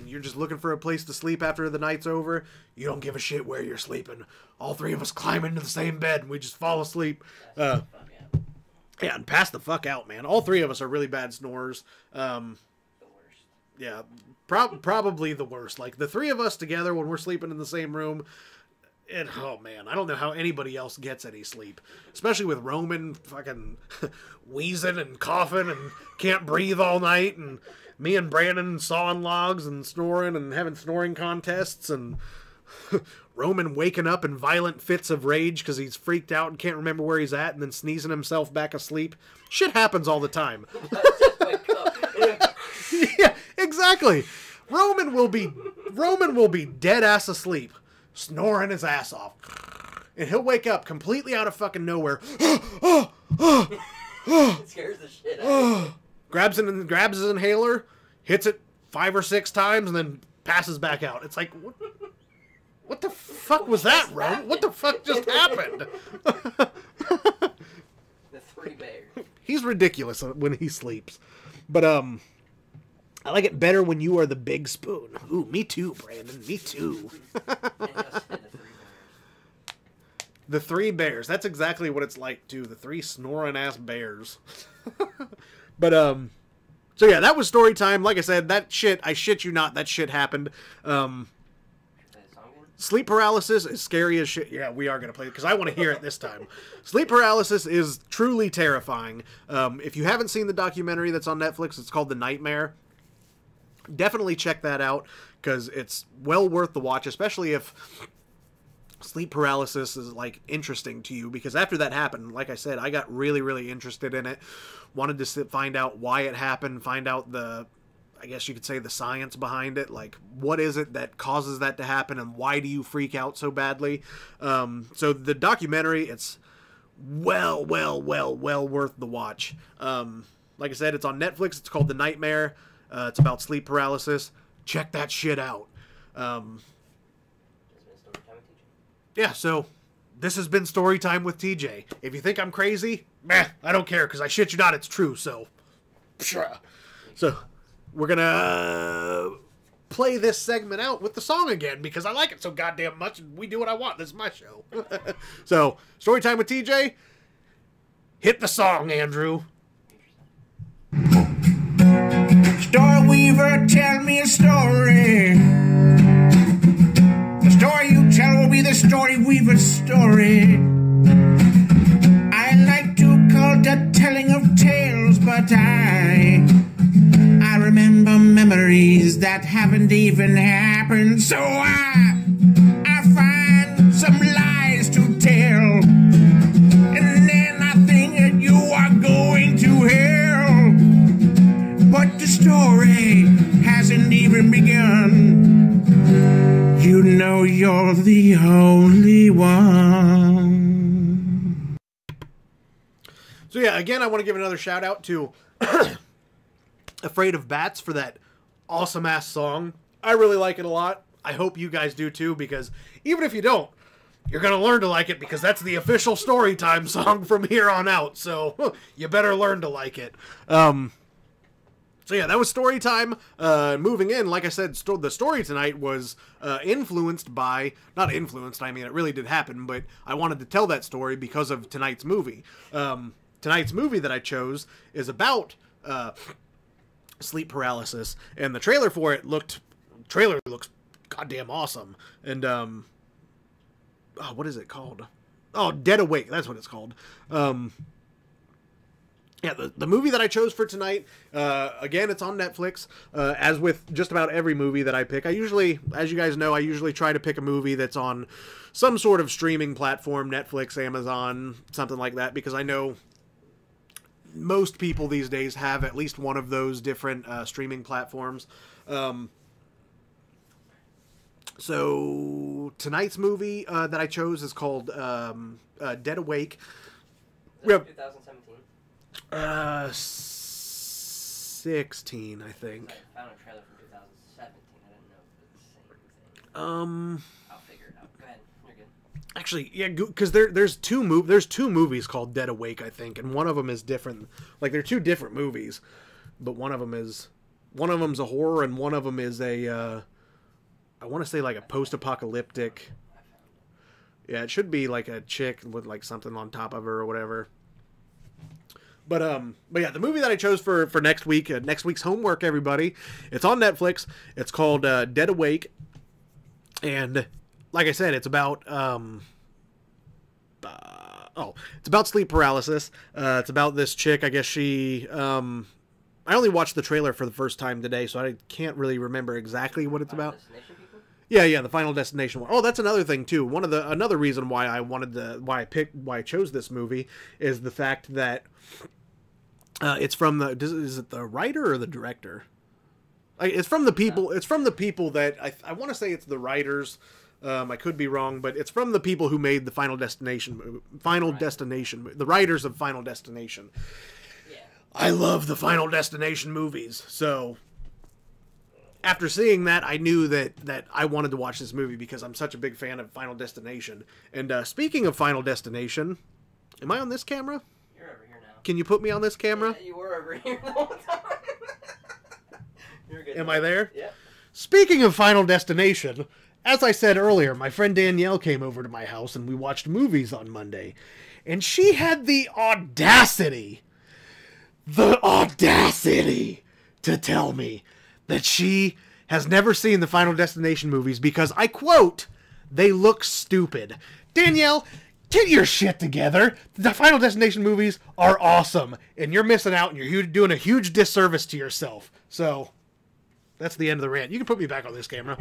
you're just looking for a place to sleep after the night's over, you don't give a shit where you're sleeping. All three of us climb into the same bed and we just fall asleep. Yeah, and pass the fuck out, man. All three of us are really bad snorers. Yeah, probably the worst. Like, the three of us together when we're sleeping in the same room, oh man, I don't know how anybody else gets any sleep. Especially with Roman fucking wheezing and coughing and can't breathe all night, and me and Brandon sawing logs and snoring and having snoring contests, and Roman waking up in violent fits of rage because he's freaked out and can't remember where he's at, and then sneezing himself back asleep. Shit happens all the time. Yeah, exactly. Roman will be dead ass asleep, snoring his ass off, and he'll wake up completely out of fucking nowhere. It scares the shit out of me. Grabs his inhaler, hits it 5 or 6 times, and then passes back out. It's like, what the fuck was that, Roman? What the fuck just happened? The three bears. He's ridiculous when he sleeps. But, I like it better when you are the big spoon. Ooh, me too, Brandon. Me too. The three bears. That's exactly what it's like, too. The three snoring ass bears. But, so yeah, that was story time. Like I said, that shit, I shit you not, that shit happened. Sleep paralysis is scary as shit. Yeah, we are going to play it, because I want to hear it this time. Sleep paralysis is truly terrifying. If you haven't seen the documentary that's on Netflix, it's called The Nightmare. Definitely check that out, because it's well worth the watch, especially if sleep paralysis is, like, interesting to you. Because after that happened, like I said, I got really, really interested in it. Wanted to find out why it happened, find out I guess you could say the science behind it. Like, what is it that causes that to happen, and why do you freak out so badly? So the documentary, it's well worth the watch. Like I said, it's on Netflix. It's called The Nightmare. It's about sleep paralysis. Check that shit out. Yeah, so this has been Story Time with TJ. If you think I'm crazy, meh, I don't care, because I shit you not, it's true, so... So... We're gonna play this segment out with the song again, because I like it so goddamn much, and we do what I want. This is my show. So, story time with TJ. Hit the song, Andrew. Story Weaver, tell me a story. The story you tell will be the Story Weaver's story. I like to call the telling of tales, but I remember memories that haven't even happened, so I find some lies to tell, and then I think that you are going to hell, but the story hasn't even begun. You know you're the only one. So yeah, again, I want to give another shout out to Afraid of Bats for that awesome ass song. I really like it a lot. I hope you guys do too, because even if you don't, you're gonna learn to like it, because that's the official Storytime song from here on out. So you better learn to like it. So yeah, that was Storytime. Moving in, like I said, the story tonight was influenced by, not influenced, I mean it really did happen, but I wanted to tell that story because of tonight's movie. Tonight's movie that I chose is about sleep paralysis, and the trailer for it looks goddamn awesome. And what is it called? Oh, Dead Awake, that's what it's called. Yeah, the movie that I chose for tonight, again, it's on Netflix. As with just about every movie that I pick, I usually, as you guys know, I usually try to pick a movie that's on some sort of streaming platform, Netflix, Amazon, something like that, because I know most people these days have at least one of those different streaming platforms. So tonight's movie that I chose is called Dead Awake. Is that 2017? 16, I think. I found a trailer from 2017. I didn't know if it was the same thing. I'll figure it out. Go ahead. You're good. Actually, yeah, because there's two movies called Dead Awake, I think, and one of them is different. Like, they're two different movies, but one of them's a horror, and one of them is a I want to say like a post-apocalyptic. Yeah, it should be like a chick with like something on top of her or whatever. But yeah, the movie that I chose for next week, next week's homework, everybody, it's on Netflix. It's called Dead Awake, and like I said, it's about it's about sleep paralysis. It's about this chick. I guess she. I only watched the trailer for the first time today, so I can't really remember exactly what it's about. Yeah, the Final Destination one. Oh, that's another thing too. Another reason why I chose this movie is the fact that it's from is it the writer or the director? It's from the people. It's from the people that I want to say it's the writers. I could be wrong, but it's from the people who made the Final Destination. The writers of Final Destination. Yeah. I love the Final Destination movies, so after seeing that, I knew that I wanted to watch this movie because I'm such a big fan of Final Destination. And speaking of Final Destination, am I on this camera? You're over here now. Can you put me on this camera? Yeah, you were over here the whole time. You're good. Am I there? Yeah. Speaking of Final Destination, as I said earlier, my friend Danielle came over to my house and we watched movies on Monday. And she had the audacity to tell me that she has never seen the Final Destination movies because, I quote, they look stupid. Danielle, get your shit together. The Final Destination movies are awesome, and you're missing out, and you're doing a huge disservice to yourself. So, that's the end of the rant. You can put me back on this camera.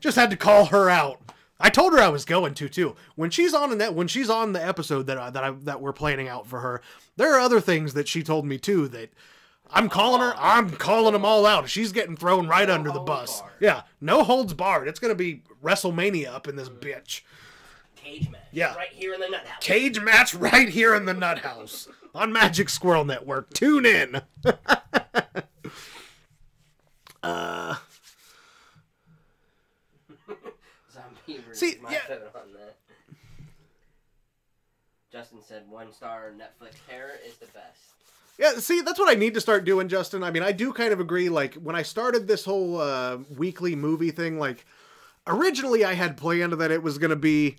Just had to call her out. I told her I was going to too. When she's on the episode that we're planning out for her, there are other things that she told me too that I'm calling them all out. She's getting thrown right under the bus. Yeah, no holds barred. It's gonna be WrestleMania up in this bitch. Cage match. Yeah, right here in the nut house. Cage match right here in the nut house on Magic Squirrel Network. Tune in. See, yeah. On that. Justin said 1-star Netflix terror is the best. Yeah, see, that's what I need to start doing, Justin. I mean, I do kind of agree. Like, when I started this whole weekly movie thing, like, originally I had planned that it was going to be,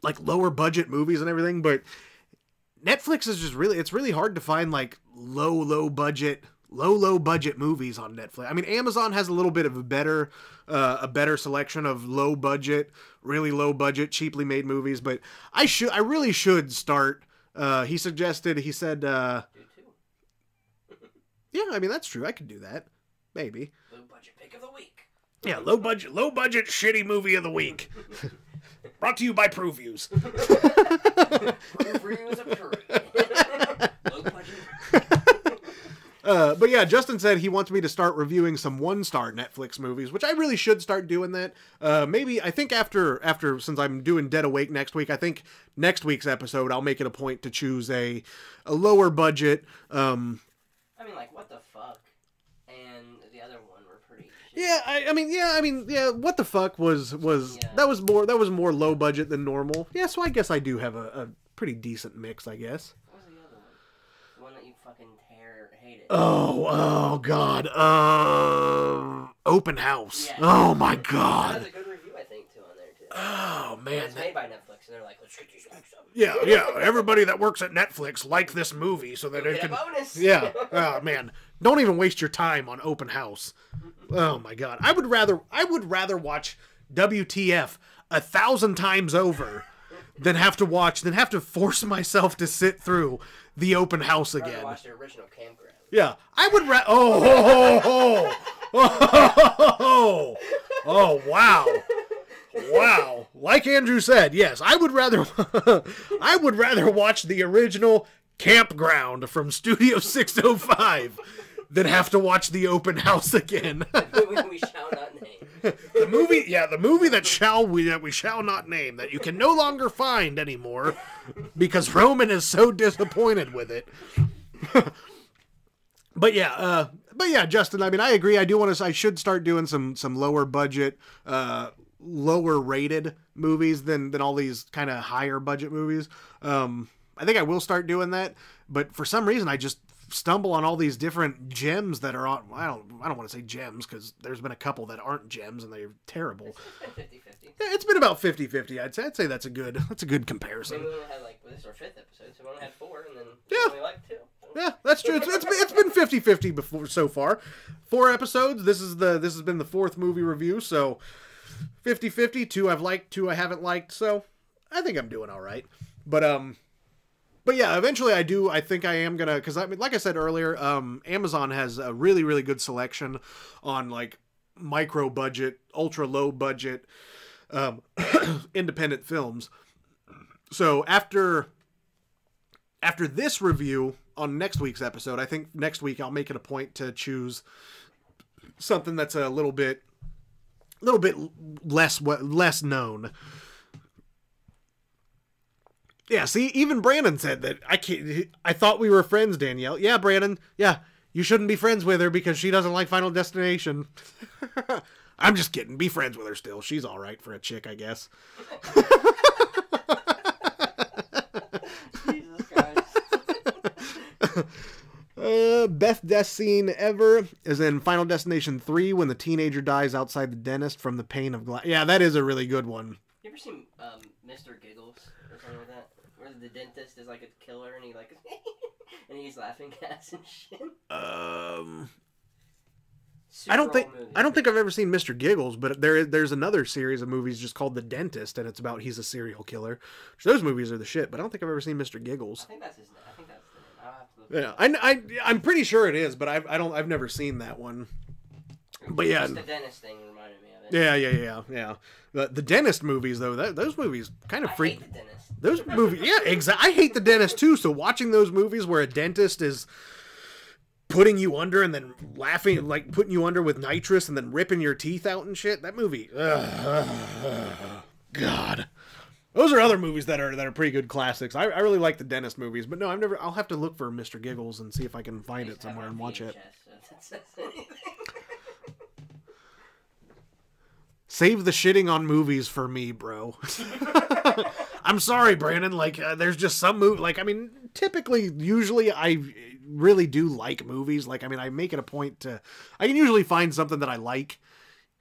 like, lower budget movies and everything, but Netflix is just it's really hard to find, like, low budget movies on Netflix. I mean, Amazon has a little bit of a better selection of really low budget, cheaply made movies, but I really should start. He said, do too. Yeah, I mean, that's true. I could do that. Maybe. Low budget pick of the week. Yeah, low budget shitty movie of the week. Brought to you by Previews. Previews of Curry. Low budget. But yeah, Justin said he wants me to start reviewing some 1-star Netflix movies, which I really should start doing that. Maybe, I think after, since I'm doing Dead Awake next week, I think next week's episode, I'll make it a point to choose a lower budget. I mean, like, What the Fuck and the other one were pretty shit. Yeah, I mean, What the Fuck was yeah. that was more low budget than normal. Yeah, so I guess I do have a pretty decent mix, I guess. What was the other one? The one that you fucking hated. Oh God. Open House. Yeah. Oh my God. That was a good review, I think, too, on there, too. Oh man. It's made by Netflix, and they're like, let's get these back up. Yeah. Everybody that works at Netflix like this movie so that it can. A bonus. Yeah. Oh man. Don't even waste your time on Open House. Oh my God. I would rather watch WTF 1,000 times over than have to force myself to sit through the Open House I'd rather again. watch the original Campground. Yeah, I would wow. Like Andrew said, yes, I would rather watch the original Campground from Studio 605 than have to watch the Open House again. The movie we shall not name. The movie that we shall not name, that you can no longer find anymore because Roman is so disappointed with it. But yeah, Justin, I mean, I agree. I should start doing some lower budget, lower rated movies than all these kind of higher budget movies. I think I will start doing that, but for some reason I just stumble on all these different gems that are on. I don't want to say gems because there's been a couple that aren't gems and they're terrible. It's been 50-50. Yeah, it's been about 50-50. I'd say that's a good comparison. Maybe we only had this is our 5th episode, so we only had 4, and then Yeah. we only liked 2. Yeah, that's true. It's been 50-50 before so far. 4 episodes. This has been the 4th movie review, so 50-50. 2 I've liked, 2 I haven't liked. So I think I'm doing all right. But yeah, eventually I think I am gonna, because I mean, like I said earlier, Amazon has a really, really good selection on like micro budget, ultra low budget, independent films. So after this review on next week's episode, I think next week I'll make it a point to choose something that's a little bit less known. Yeah, see, even Brandon said that I thought we were friends, Danielle. Yeah, Brandon. Yeah, you shouldn't be friends with her because she doesn't like Final Destination. I'm just kidding. Be friends with her still. She's all right for a chick, I guess. Jesus Christ. Best death scene ever is in Final Destination 3 when the teenager dies outside the dentist from the pain of glass. Yeah, that is a really good one. You ever seen Mr. Giggles or something like that? Where the dentist is like a killer and he like and he's laughing gas and shit. I don't think I've ever seen Mr. Giggles, but there's another series of movies just called The Dentist, and it's about he's a serial killer. Those movies are the shit, but I don't think I've ever seen Mr. Giggles. I think that's his name. I think that's the name. I'll have to look. Yeah, I'm pretty sure it is, but I've never seen that one. But yeah, just the dentist thing reminded me of it. Yeah. The dentist movies though, those movies kind of freak. I hate the dentist. Those movies, yeah, exactly. I hate the dentist too. So watching those movies where a dentist is putting you under and then laughing, like putting you under with nitrous and then ripping your teeth out and shit. That movie, God. Those are other movies that are pretty good classics. I really like the dentist movies, but no, I'll have to look for Mr. Giggles and see if I can find it somewhere and watch it. Save the shitting on movies for me, bro. I'm sorry, Brandon. Like, there's just some movie. Like, I mean, usually, I really do like movies. Like, I mean, I make it a point to. I can usually find something that I like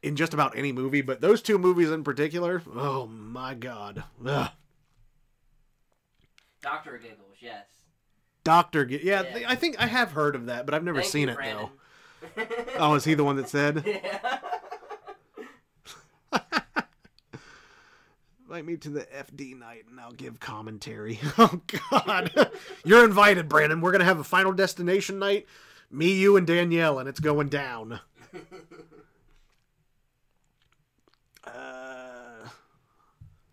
in just about any movie, but those two movies in particular, oh my god. Ugh. Dr. Giggles, yes. Yeah, I think I have heard of that, but I've never seen it though. Oh, is he the one that said? Yeah. Invite me to the FD night and I'll give commentary. Oh god. You're invited, Brandon. We're gonna have a Final Destination night. Me, you, and Danielle, and it's going down.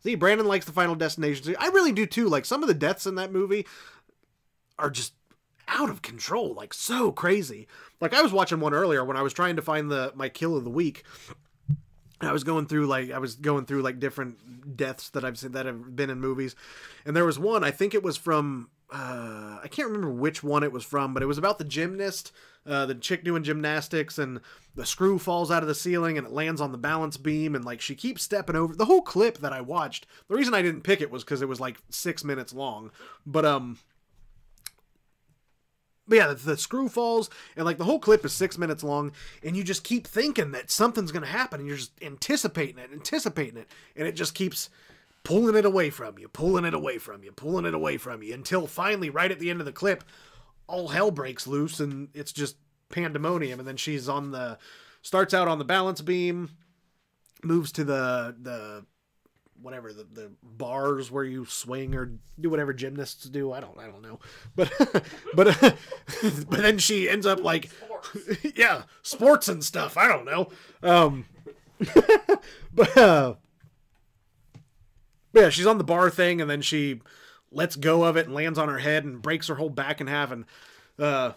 See, Brandon likes the Final Destination. I really do too. Like, some of the deaths in that movie are just out of control. Like, so crazy. Like, I was watching one earlier when I was trying to find my kill of the week. I was going through different deaths that I've seen that have been in movies, and there was one. I think it was from I can't remember which one it was from, but it was about the gymnast, the chick doing gymnastics, and the screw falls out of the ceiling and it lands on the balance beam, and like she keeps stepping over. The whole clip that I watched, the reason I didn't pick it was because it was like 6 minutes long, but yeah, the screw falls, and like the whole clip is 6 minutes long, and you just keep thinking that something's going to happen, and you're just anticipating it, and it just keeps pulling it away from you, until finally, right at the end of the clip, all hell breaks loose, and it's just pandemonium, and then she's starts out on the balance beam, moves to the whatever, the bars where you swing or do whatever gymnasts do. I don't know. But then she ends up like, yeah, sports and stuff. I don't know. Yeah, she's on the bar thing, and then she lets go of it and lands on her head and breaks her whole back in half. And yeah,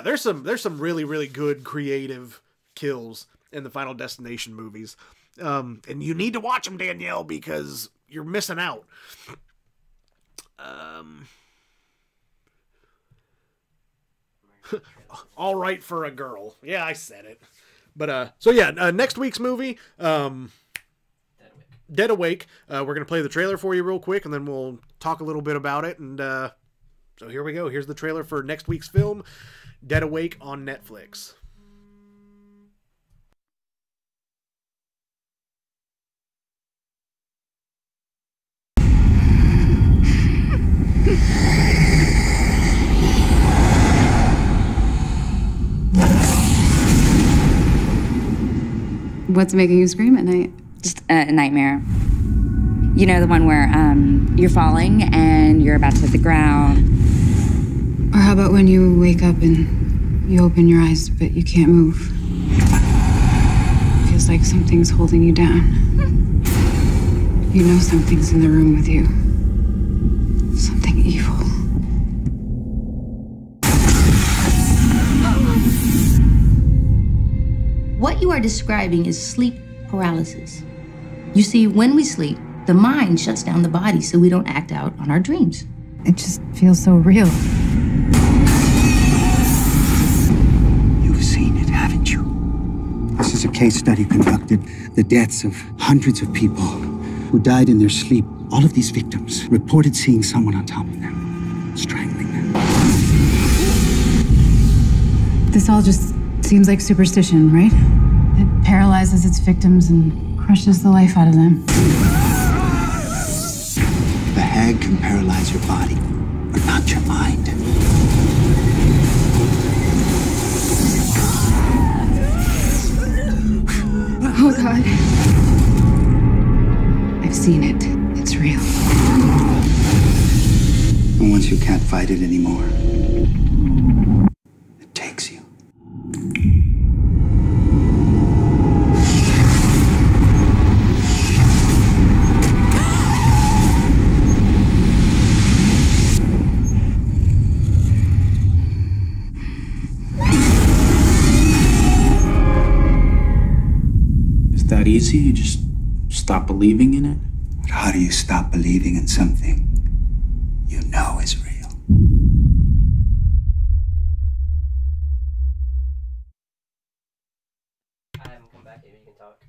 there's some really, really good creative kills in the Final Destination movies. And you need to watch them, Danielle, because you're missing out. All right for a girl. Yeah, I said it. But, so yeah, next week's movie, Dead Awake. We're going to play the trailer for you real quick, and then we'll talk a little bit about it. And, so here we go. Here's the trailer for next week's film, Dead Awake on Netflix. What's making you scream at night? Just a nightmare. You know, the one where you're falling and you're about to hit the ground. Or how about when you wake up and you open your eyes but you can't move? It feels like something's holding you down. You know something's in the room with you. Something evil. What you are describing is sleep paralysis. You see, when we sleep, the mind shuts down the body so we don't act out on our dreams. It just feels so real. You've seen it, haven't you? This is a case study conducted. The deaths of hundreds of people who died in their sleep. All of these victims reported seeing someone on top of them, strangling them. This all just seems like superstition, right? It paralyzes its victims and crushes the life out of them. The hag can paralyze your body, but not your mind. Oh, God. I've seen it. It's real. And once you can't fight it anymore, it takes you. That easy? You just stop believing in it? But how do you stop believing in something you know is real? I haven't come back yet. You can talk.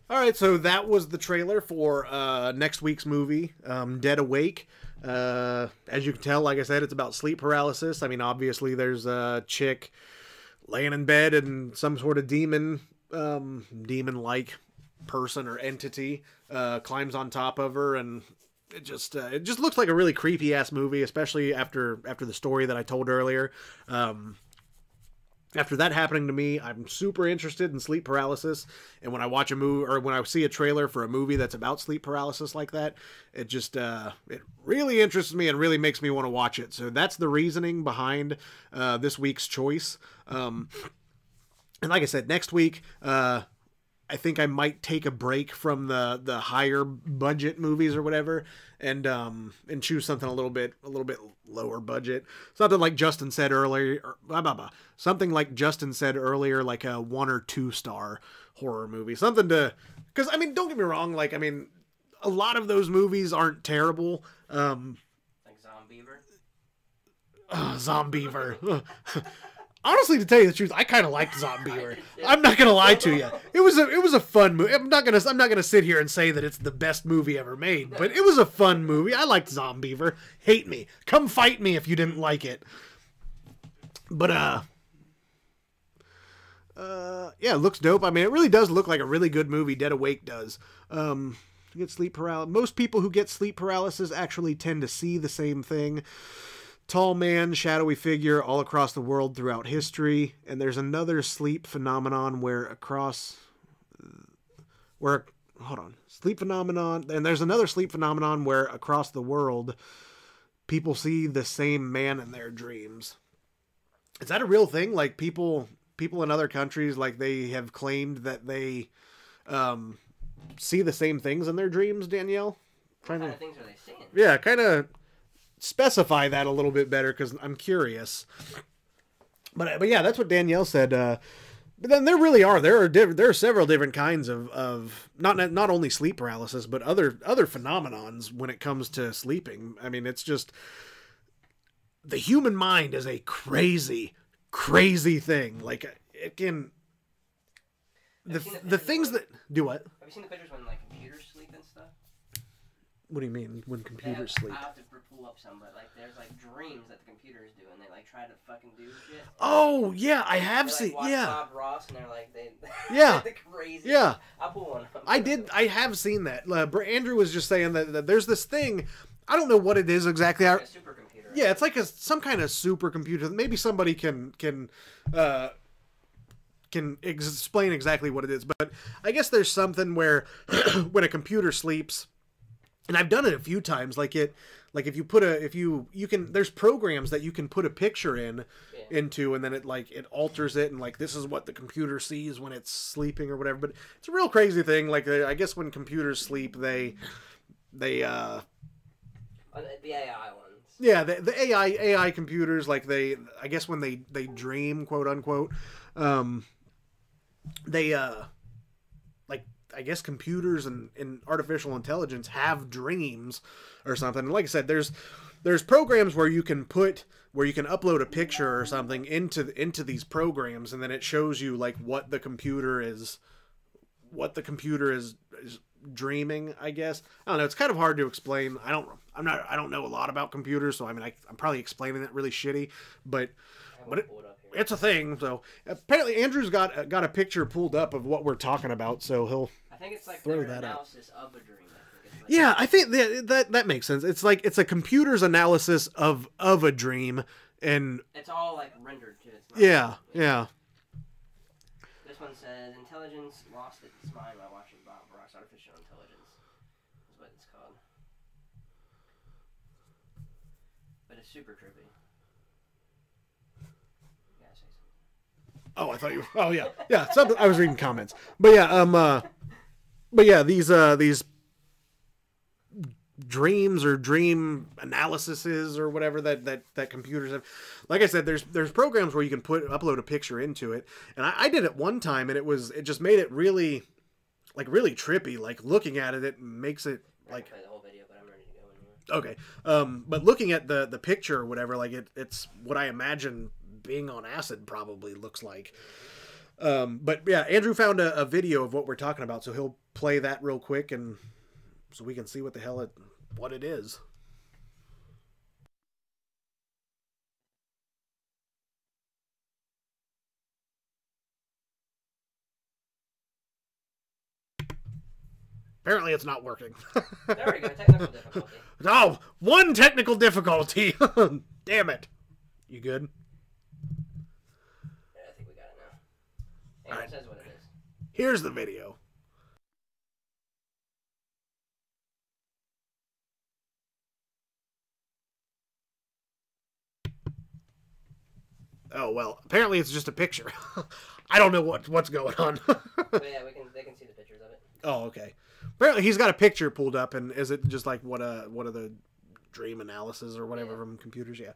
All right, so that was the trailer for next week's movie, Dead Awake. As you can tell, like I said, it's about sleep paralysis. I mean, obviously, there's a chick laying in bed and some sort of demon-like person or entity climbs on top of her, and it just looks like a really creepy ass movie, especially after the story that I told earlier. After that happening to me, I'm super interested in sleep paralysis, and when I watch a movie or when I see a trailer for a movie that's about sleep paralysis like that, it just it really interests me and really makes me want to watch it. So that's the reasoning behind this week's choice. And like I said, next week I think I might take a break from the higher budget movies or whatever, and choose something a little bit lower budget. Something like Justin said earlier, something like Justin said earlier, like a 1 or 2 star horror movie. Something to, because I mean, don't get me wrong, like I mean, a lot of those movies aren't terrible. Like Zombiever. Zombiever. Honestly, to tell you the truth, I kind of liked Zombiever. I'm not gonna lie to you. It was a fun movie. I'm not gonna sit here and say that it's the best movie ever made, but it was a fun movie. I liked Zombiever. Hate me. Come fight me if you didn't like it. But yeah, it looks dope. I mean, it really does look like a really good movie. Dead Awake does. You get sleep paralysis. Most people who get sleep paralysis actually tend to see the same thing. Tall man, shadowy figure all across the world throughout history. And there's another sleep phenomenon sleep phenomenon. And there's another sleep phenomenon where across the world, people see the same man in their dreams. Is that a real thing? Like people in other countries, like they have claimed that they see the same things in their dreams, Danielle? What kind of things are they seeing? Yeah, kind of specify that a little bit better, because I'm curious. But yeah, that's what Danielle said. But then there really are there are several different kinds of not only sleep paralysis, but other phenomenons when it comes to sleeping. I mean, it's just the human mind is a crazy thing. Like it can the things that do what? Have you seen the pictures when like computers sleep and stuff? What do you mean when computers sleep? I have to pull up some, but like there's like dreams that the computers do, and they like try to fucking do shit. Oh yeah, I have seen. Watch Yeah, Bob Ross, and they're like yeah, the crazy. Yeah, I'll pull one up. I have seen that. Andrew was just saying that there's this thing. I don't know what it is exactly. Like a supercomputer. Yeah, it's like some kind of supercomputer. Maybe somebody can explain exactly what it is. But I guess there's something where when a computer sleeps. And I've done it a few times. Like if you can, there's programs that you can put a picture into, and then it alters it, and like this is what the computer sees when it's sleeping or whatever. But it's a real crazy thing. Like I guess when computers sleep, they the AI ones. Yeah, the AI computers, like I guess when they dream, quote unquote, I guess computers and artificial intelligence have dreams or something. And like I said, there's programs where you can upload a picture or something into these programs, and then it shows you like what the computer is dreaming, I guess. I don't know. It's kind of hard to explain. I don't know a lot about computers, so I mean, I'm probably explaining it really shitty, but it's a thing. So apparently Andrew's got a picture pulled up of what we're talking about, so he'll I think it's like throw their that analysis of a dream. Yeah, I think that makes sense. It's like it's a computer's analysis of a dream, and it's all like rendered to its mind. Yeah. This one says intelligence lost its mind while watching Bob Ross. Artificial intelligence is what it's called, but it's super trippy. Yeah, say something. Oh, I thought you. Oh yeah. Something. I was reading comments, but yeah, these dreams or dream analyses or whatever that computers have. Like I said, there's programs where you can upload a picture into it, and I did it one time, and it just made it really trippy. Like looking at it makes it like. Play the whole video, but I'm ready to go anyway. Okay. But looking at the picture or whatever, like it's what I imagine being on acid probably looks like. But yeah, Andrew found a video of what we're talking about, so he'll play that real quick and. So we can see what the hell it is. Apparently it's not working. There we go, technical difficulty. Oh, one technical difficulty. Damn it. You good? Yeah, I think we got it now. And it says what it is. Here's the video. Oh, well, apparently it's just a picture. I don't know what's going on. But yeah, they can see the pictures of it. Oh, okay. Apparently he's got a picture pulled up, and is it just like what are the dream analysis or whatever from computers? Yeah.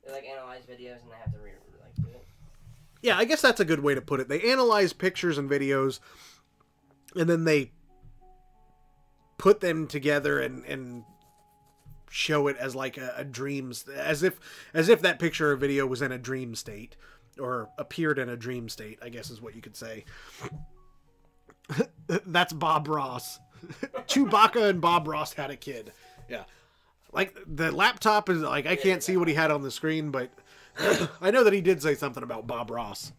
They like analyze videos and they have to do it. Yeah, I guess that's a good way to put it. They analyze pictures and videos, and then they put them together and show it as like a dream, as if that picture or video was in a dream state or appeared in a dream state, I guess is what you could say. That's Bob Ross. Chewbacca and Bob Ross had a kid. Yeah. Like the laptop is like, I can't see what he had on the screen, but I know that he did say something about Bob Ross.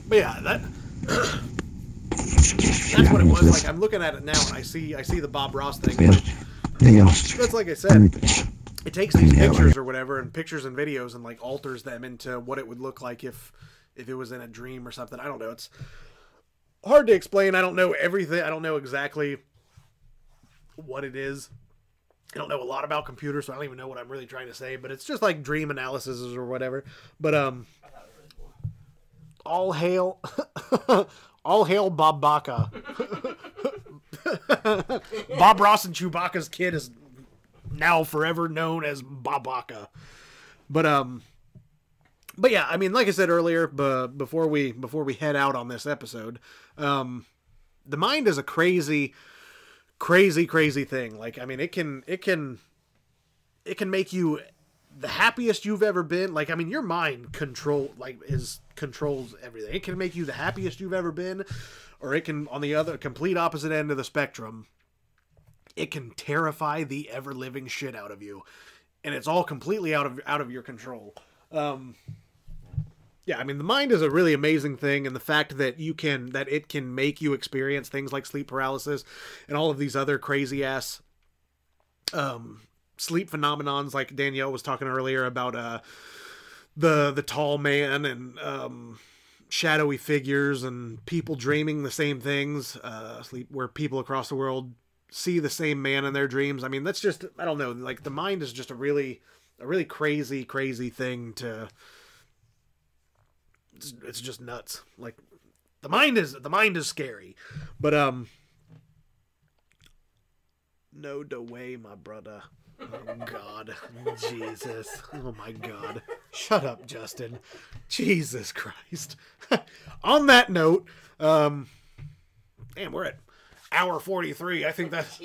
But yeah, that's what it was. Like I'm looking at it now, and I see the Bob Ross thing. That's like I said, it takes these pictures or whatever, and pictures and videos, and like alters them into what it would look like if it was in a dream or something. I don't know. It's hard to explain. I don't know everything. I don't know exactly what it is. I don't know a lot about computers, so I don't even know what I'm really trying to say, but it's just like dream analysis or whatever. But all hail Bob Baca. Bob Ross and Chewbacca's kid is now forever known as Bob Baca. But yeah, I mean, like I said earlier, before we head out on this episode, the mind is a crazy thing. Like, I mean, it can make you the happiest you've ever been. Like, I mean, your mind controls everything. It can make you the happiest you've ever been, or it can, on the other complete opposite end of the spectrum, it can terrify the ever living shit out of you, and it's all completely out of your control. Yeah, I mean, the mind is a really amazing thing, and the fact that it can make you experience things like sleep paralysis and all of these other crazy ass sleep phenomenons, like Danielle was talking earlier about the tall man and shadowy figures and people dreaming the same things, sleep where people across the world see the same man in their dreams. I mean, that's just, I don't know, like the mind is just a really crazy thing it's just nuts. Like the mind is scary, but no way, my brother. Oh God, Jesus, oh my God, shut up, Justin. Jesus Christ. On that note, damn, we're at hour 43. I think that's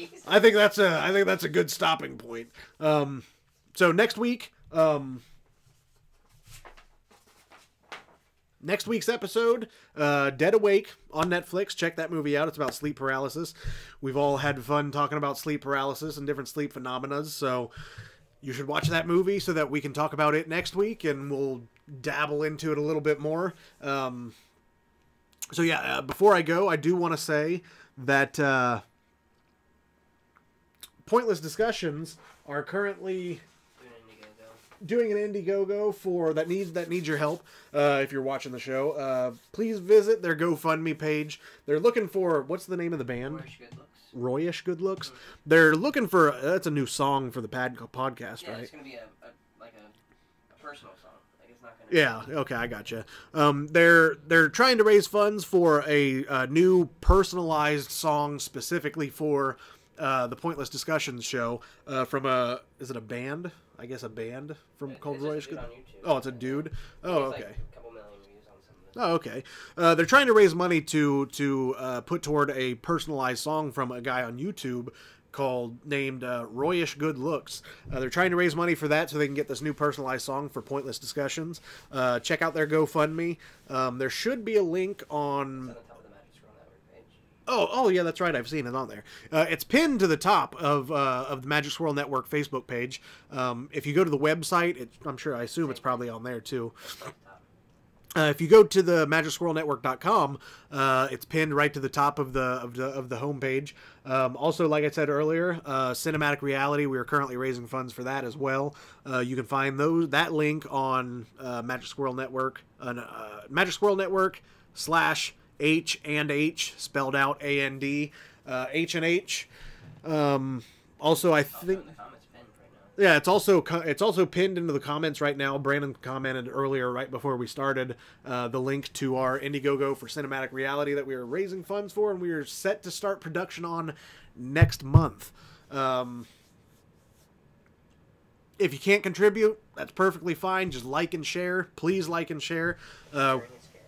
a good stopping point. So next week, next week's episode, Dead Awake on Netflix. Check that movie out. It's about sleep paralysis. We've all had fun talking about sleep paralysis and different sleep phenomena, so you should watch that movie so that we can talk about it next week, and we'll dabble into it a little bit more. So yeah, before I go, I do want to say that Pointless Discussions are currently doing an Indiegogo for that needs your help. If you're watching the show, please visit their GoFundMe page. They're looking for, what's the name of the band? Royish Good Looks. They're looking for that's a new song for the podcast, right? It's gonna be a personal song. Like it's not gonna. Yeah. Okay, I gotcha. They're trying to raise funds for a new personalized song specifically for the Pointless Discussions show from is it a band? I guess a band from called Royish Good. Oh, it's a dude. Oh, okay. A couple million views on some of this. Oh, okay. They're trying to raise money to put toward a personalized song from a guy on YouTube named Royish Good Looks. They're trying to raise money for that so they can get this new personalized song for Pointless Discussions. Check out their GoFundMe. There should be a link on. Oh, yeah, that's right. I've seen it on there. It's pinned to the top of the Magic Squirrel Network Facebook page. If you go to the website, I assume it's probably on there too. If you go to the MagicSquirrelNetwork.com, it's pinned right to the top of the homepage. Also, like I said earlier, Cinematic Reality. We are currently raising funds for that as well. You can find that link on Magic Squirrel Network, Magic Squirrel Network / H and H, spelled out AND, H and H. Also, I think, yeah, it's also pinned into the comments right now. Brandon commented earlier, right before we started, the link to our Indiegogo for Cinematic Reality that we are raising funds for, and we are set to start production on next month. If you can't contribute, that's perfectly fine. Just like and share. Please like and share.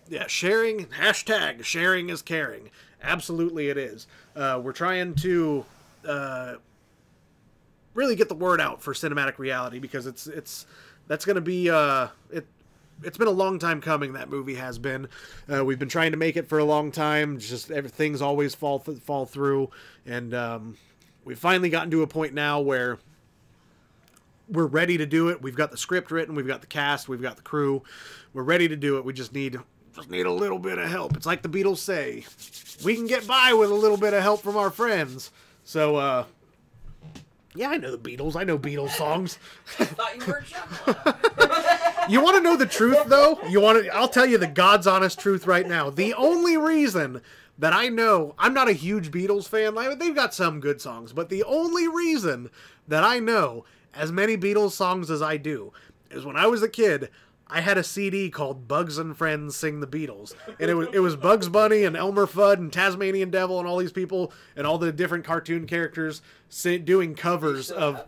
Yeah, sharing is caring. Absolutely it is. We're trying to really get the word out for Cinematic Reality because that's going to be it's been a long time coming. That movie has been. We've been trying to make it for a long time. Just everything's always fall through, and we've finally gotten to a point now where we're ready to do it. We've got the script written, we've got the cast, we've got the crew. We're ready to do it. We just need a little bit of help. It's like the Beatles say, we can get by with a little bit of help from our friends. So, yeah, I know the Beatles. I know Beatles songs. Thought you were chuckling. You want to know the truth, though? I'll tell you the God's honest truth right now. The only reason that I know, I'm not a huge Beatles fan. They've got some good songs, but the only reason that I know as many Beatles songs as I do is when I was a kid, I had a CD called Bugs and Friends Sing the Beatles. And it was Bugs Bunny and Elmer Fudd and Tasmanian Devil and all these people and all the different cartoon characters doing covers of...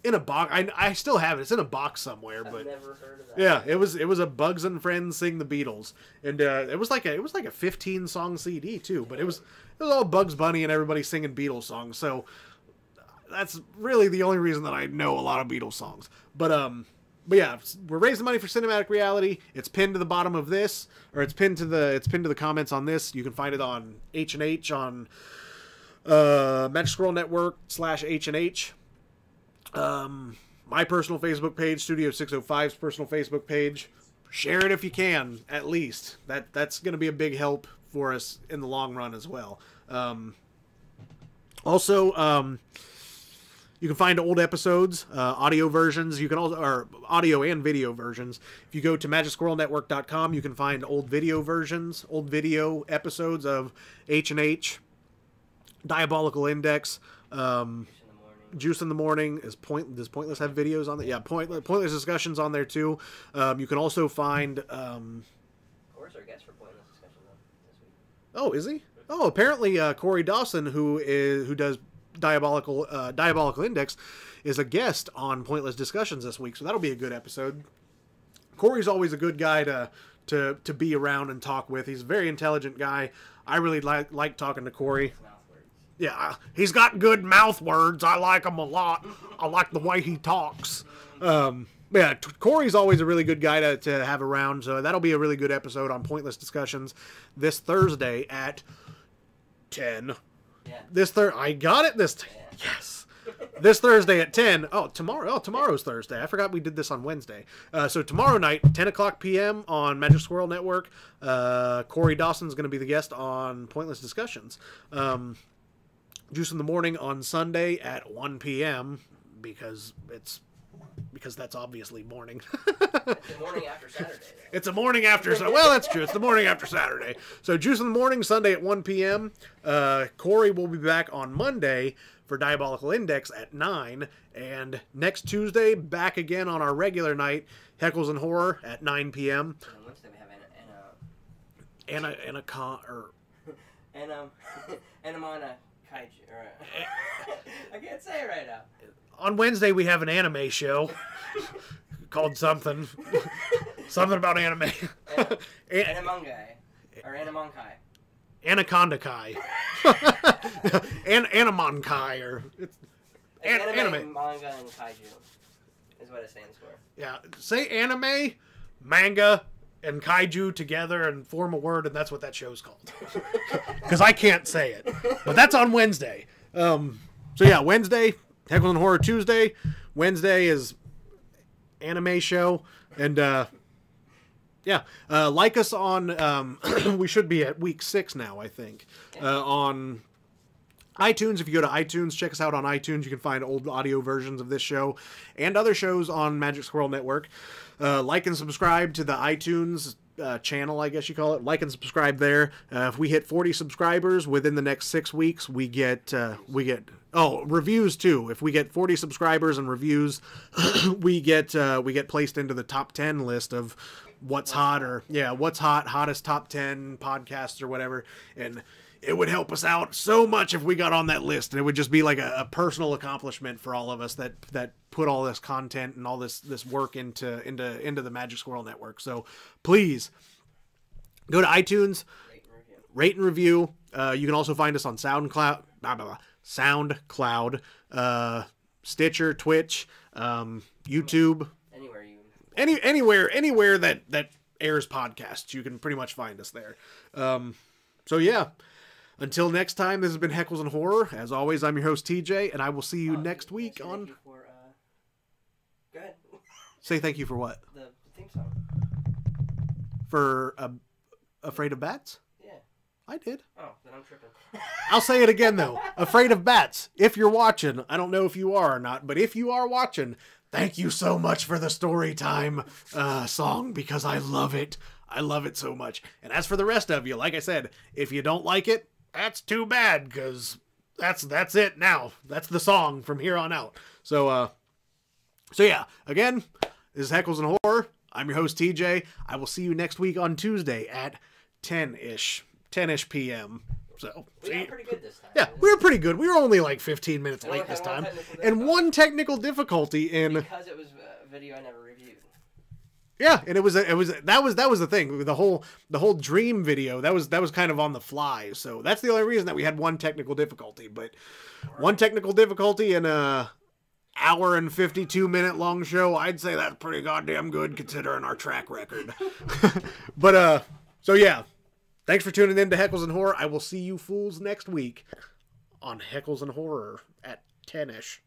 In a box. I still have it. It's in a box somewhere. But I've never heard of that. Yeah, it was a Bugs and Friends Sing the Beatles. And it was like a 15-song CD too, but it was all Bugs Bunny and everybody singing Beatles songs. So that's really the only reason that I know a lot of Beatles songs. But yeah, we're raising money for Cinematic Reality. It's pinned to the bottom of this, or it's pinned to the comments on this. You can find it on H&H on Magic Squirrel Network / H&H. My personal Facebook page, Studio 605's personal Facebook page. Share it if you can, at least. That's going to be a big help for us in the long run as well. Also, you can find old episodes, audio versions. You can also, or audio and video versions. If you go to MagicSquirrelNetwork.com, you can find old video versions, old video episodes of H&H, Diabolical Index, Juice in the Morning. Does Pointless have videos on there? Yeah, Pointless Discussions on there too. You can also find guest for Pointless Discussion this week. Oh, is he? Oh, apparently Corey Dawson, who does Diabolical Index, is a guest on Pointless Discussions this week, so that'll be a good episode. Corey's always a good guy to be around and talk with. He's a very intelligent guy. I really like talking to Corey. Yeah, he's got good mouth words. I like him a lot. I like the way he talks. Yeah, Corey's always a really good guy to have around, so that'll be a really good episode on Pointless Discussions this Thursday at 10. Yeah. I got it this time. Yeah. Yes. This Thursday at 10. Tomorrow's Thursday. I forgot we did this on Wednesday. So tomorrow night, 10 o'clock p.m. on Magic Squirrel Network. Corey Dawson's going to be the guest on Pointless Discussions. Juice in the Morning on Sunday at 1 p.m. because that's obviously morning. It's the morning after Saturday, though. It's a morning after Saturday. Well, that's true. It's the morning after Saturday. So Juice in the Morning, Sunday at 1 p.m. Corey will be back on Monday for Diabolical Index at 9. And next Tuesday, back again on our regular night, Heckles and Horror at 9 p.m. And on Wednesday, we have Anamana Kaiju. I can't say it right now. On Wednesday, we have an anime show called something about anime. Animangai. Or Animankai. Anaconda Kai. Animon Kai. Or anime, manga, and kaiju is what it stands for. Yeah. Say anime, manga, and kaiju together and form a word, and that's what that show's called. Because I can't say it. But that's on Wednesday. So yeah, Wednesday, Heckles and Horror Tuesday. Wednesday is anime show. And like us on, we should be at week 6 now, I think. On iTunes, if you go to iTunes, check us out on iTunes. You can find old audio versions of this show and other shows on Magic Squirrel Network. Like and subscribe to the iTunes channel, I guess you call it. Like and subscribe there. If we hit 40 subscribers within the next 6 weeks, we get reviews too. If we get 40 subscribers and reviews, we get placed into the top 10 list of what's hottest top 10 podcasts or whatever. And it would help us out so much if we got on that list, and it would just be like a personal accomplishment for all of us that put all this content and all this work into the Magic Squirrel Network. So please go to iTunes, rate and review. You can also find us on SoundCloud, Stitcher, Twitch, YouTube, anywhere that airs podcasts. You can pretty much find us there. So yeah. Until next time, this has been Heckles and Horror. As always, I'm your host, TJ, and I will see you next week on... Go ahead. Say thank you for what? The theme song. For Afraid of Bats? Yeah. I did. Oh, then I'm tripping. I'll say it again, though. Afraid of Bats. If you're watching, I don't know if you are or not, but if you are watching, thank you so much for the story time song, because I love it. I love it so much. And as for the rest of you, like I said, if you don't like it, that's too bad, because that's it now. That's the song from here on out. So yeah, again, this is Heckles and Horror. I'm your host, TJ. I will see you next week on Tuesday at 10-ish p.m. So, we were pretty good this time. Yeah, we were pretty good. We were only like 15 minutes late this time. And one technical difficulty in... Because it was a video I never reviewed. Yeah, and that was the thing. The whole dream video, that was kind of on the fly. So that's the only reason that we had one technical difficulty. But one technical difficulty in a hour and 52-minute long show, I'd say that's pretty goddamn good considering our track record. But so yeah, thanks for tuning in to Heckles and Horror. I will see you fools next week on Heckles and Horror at 10-ish.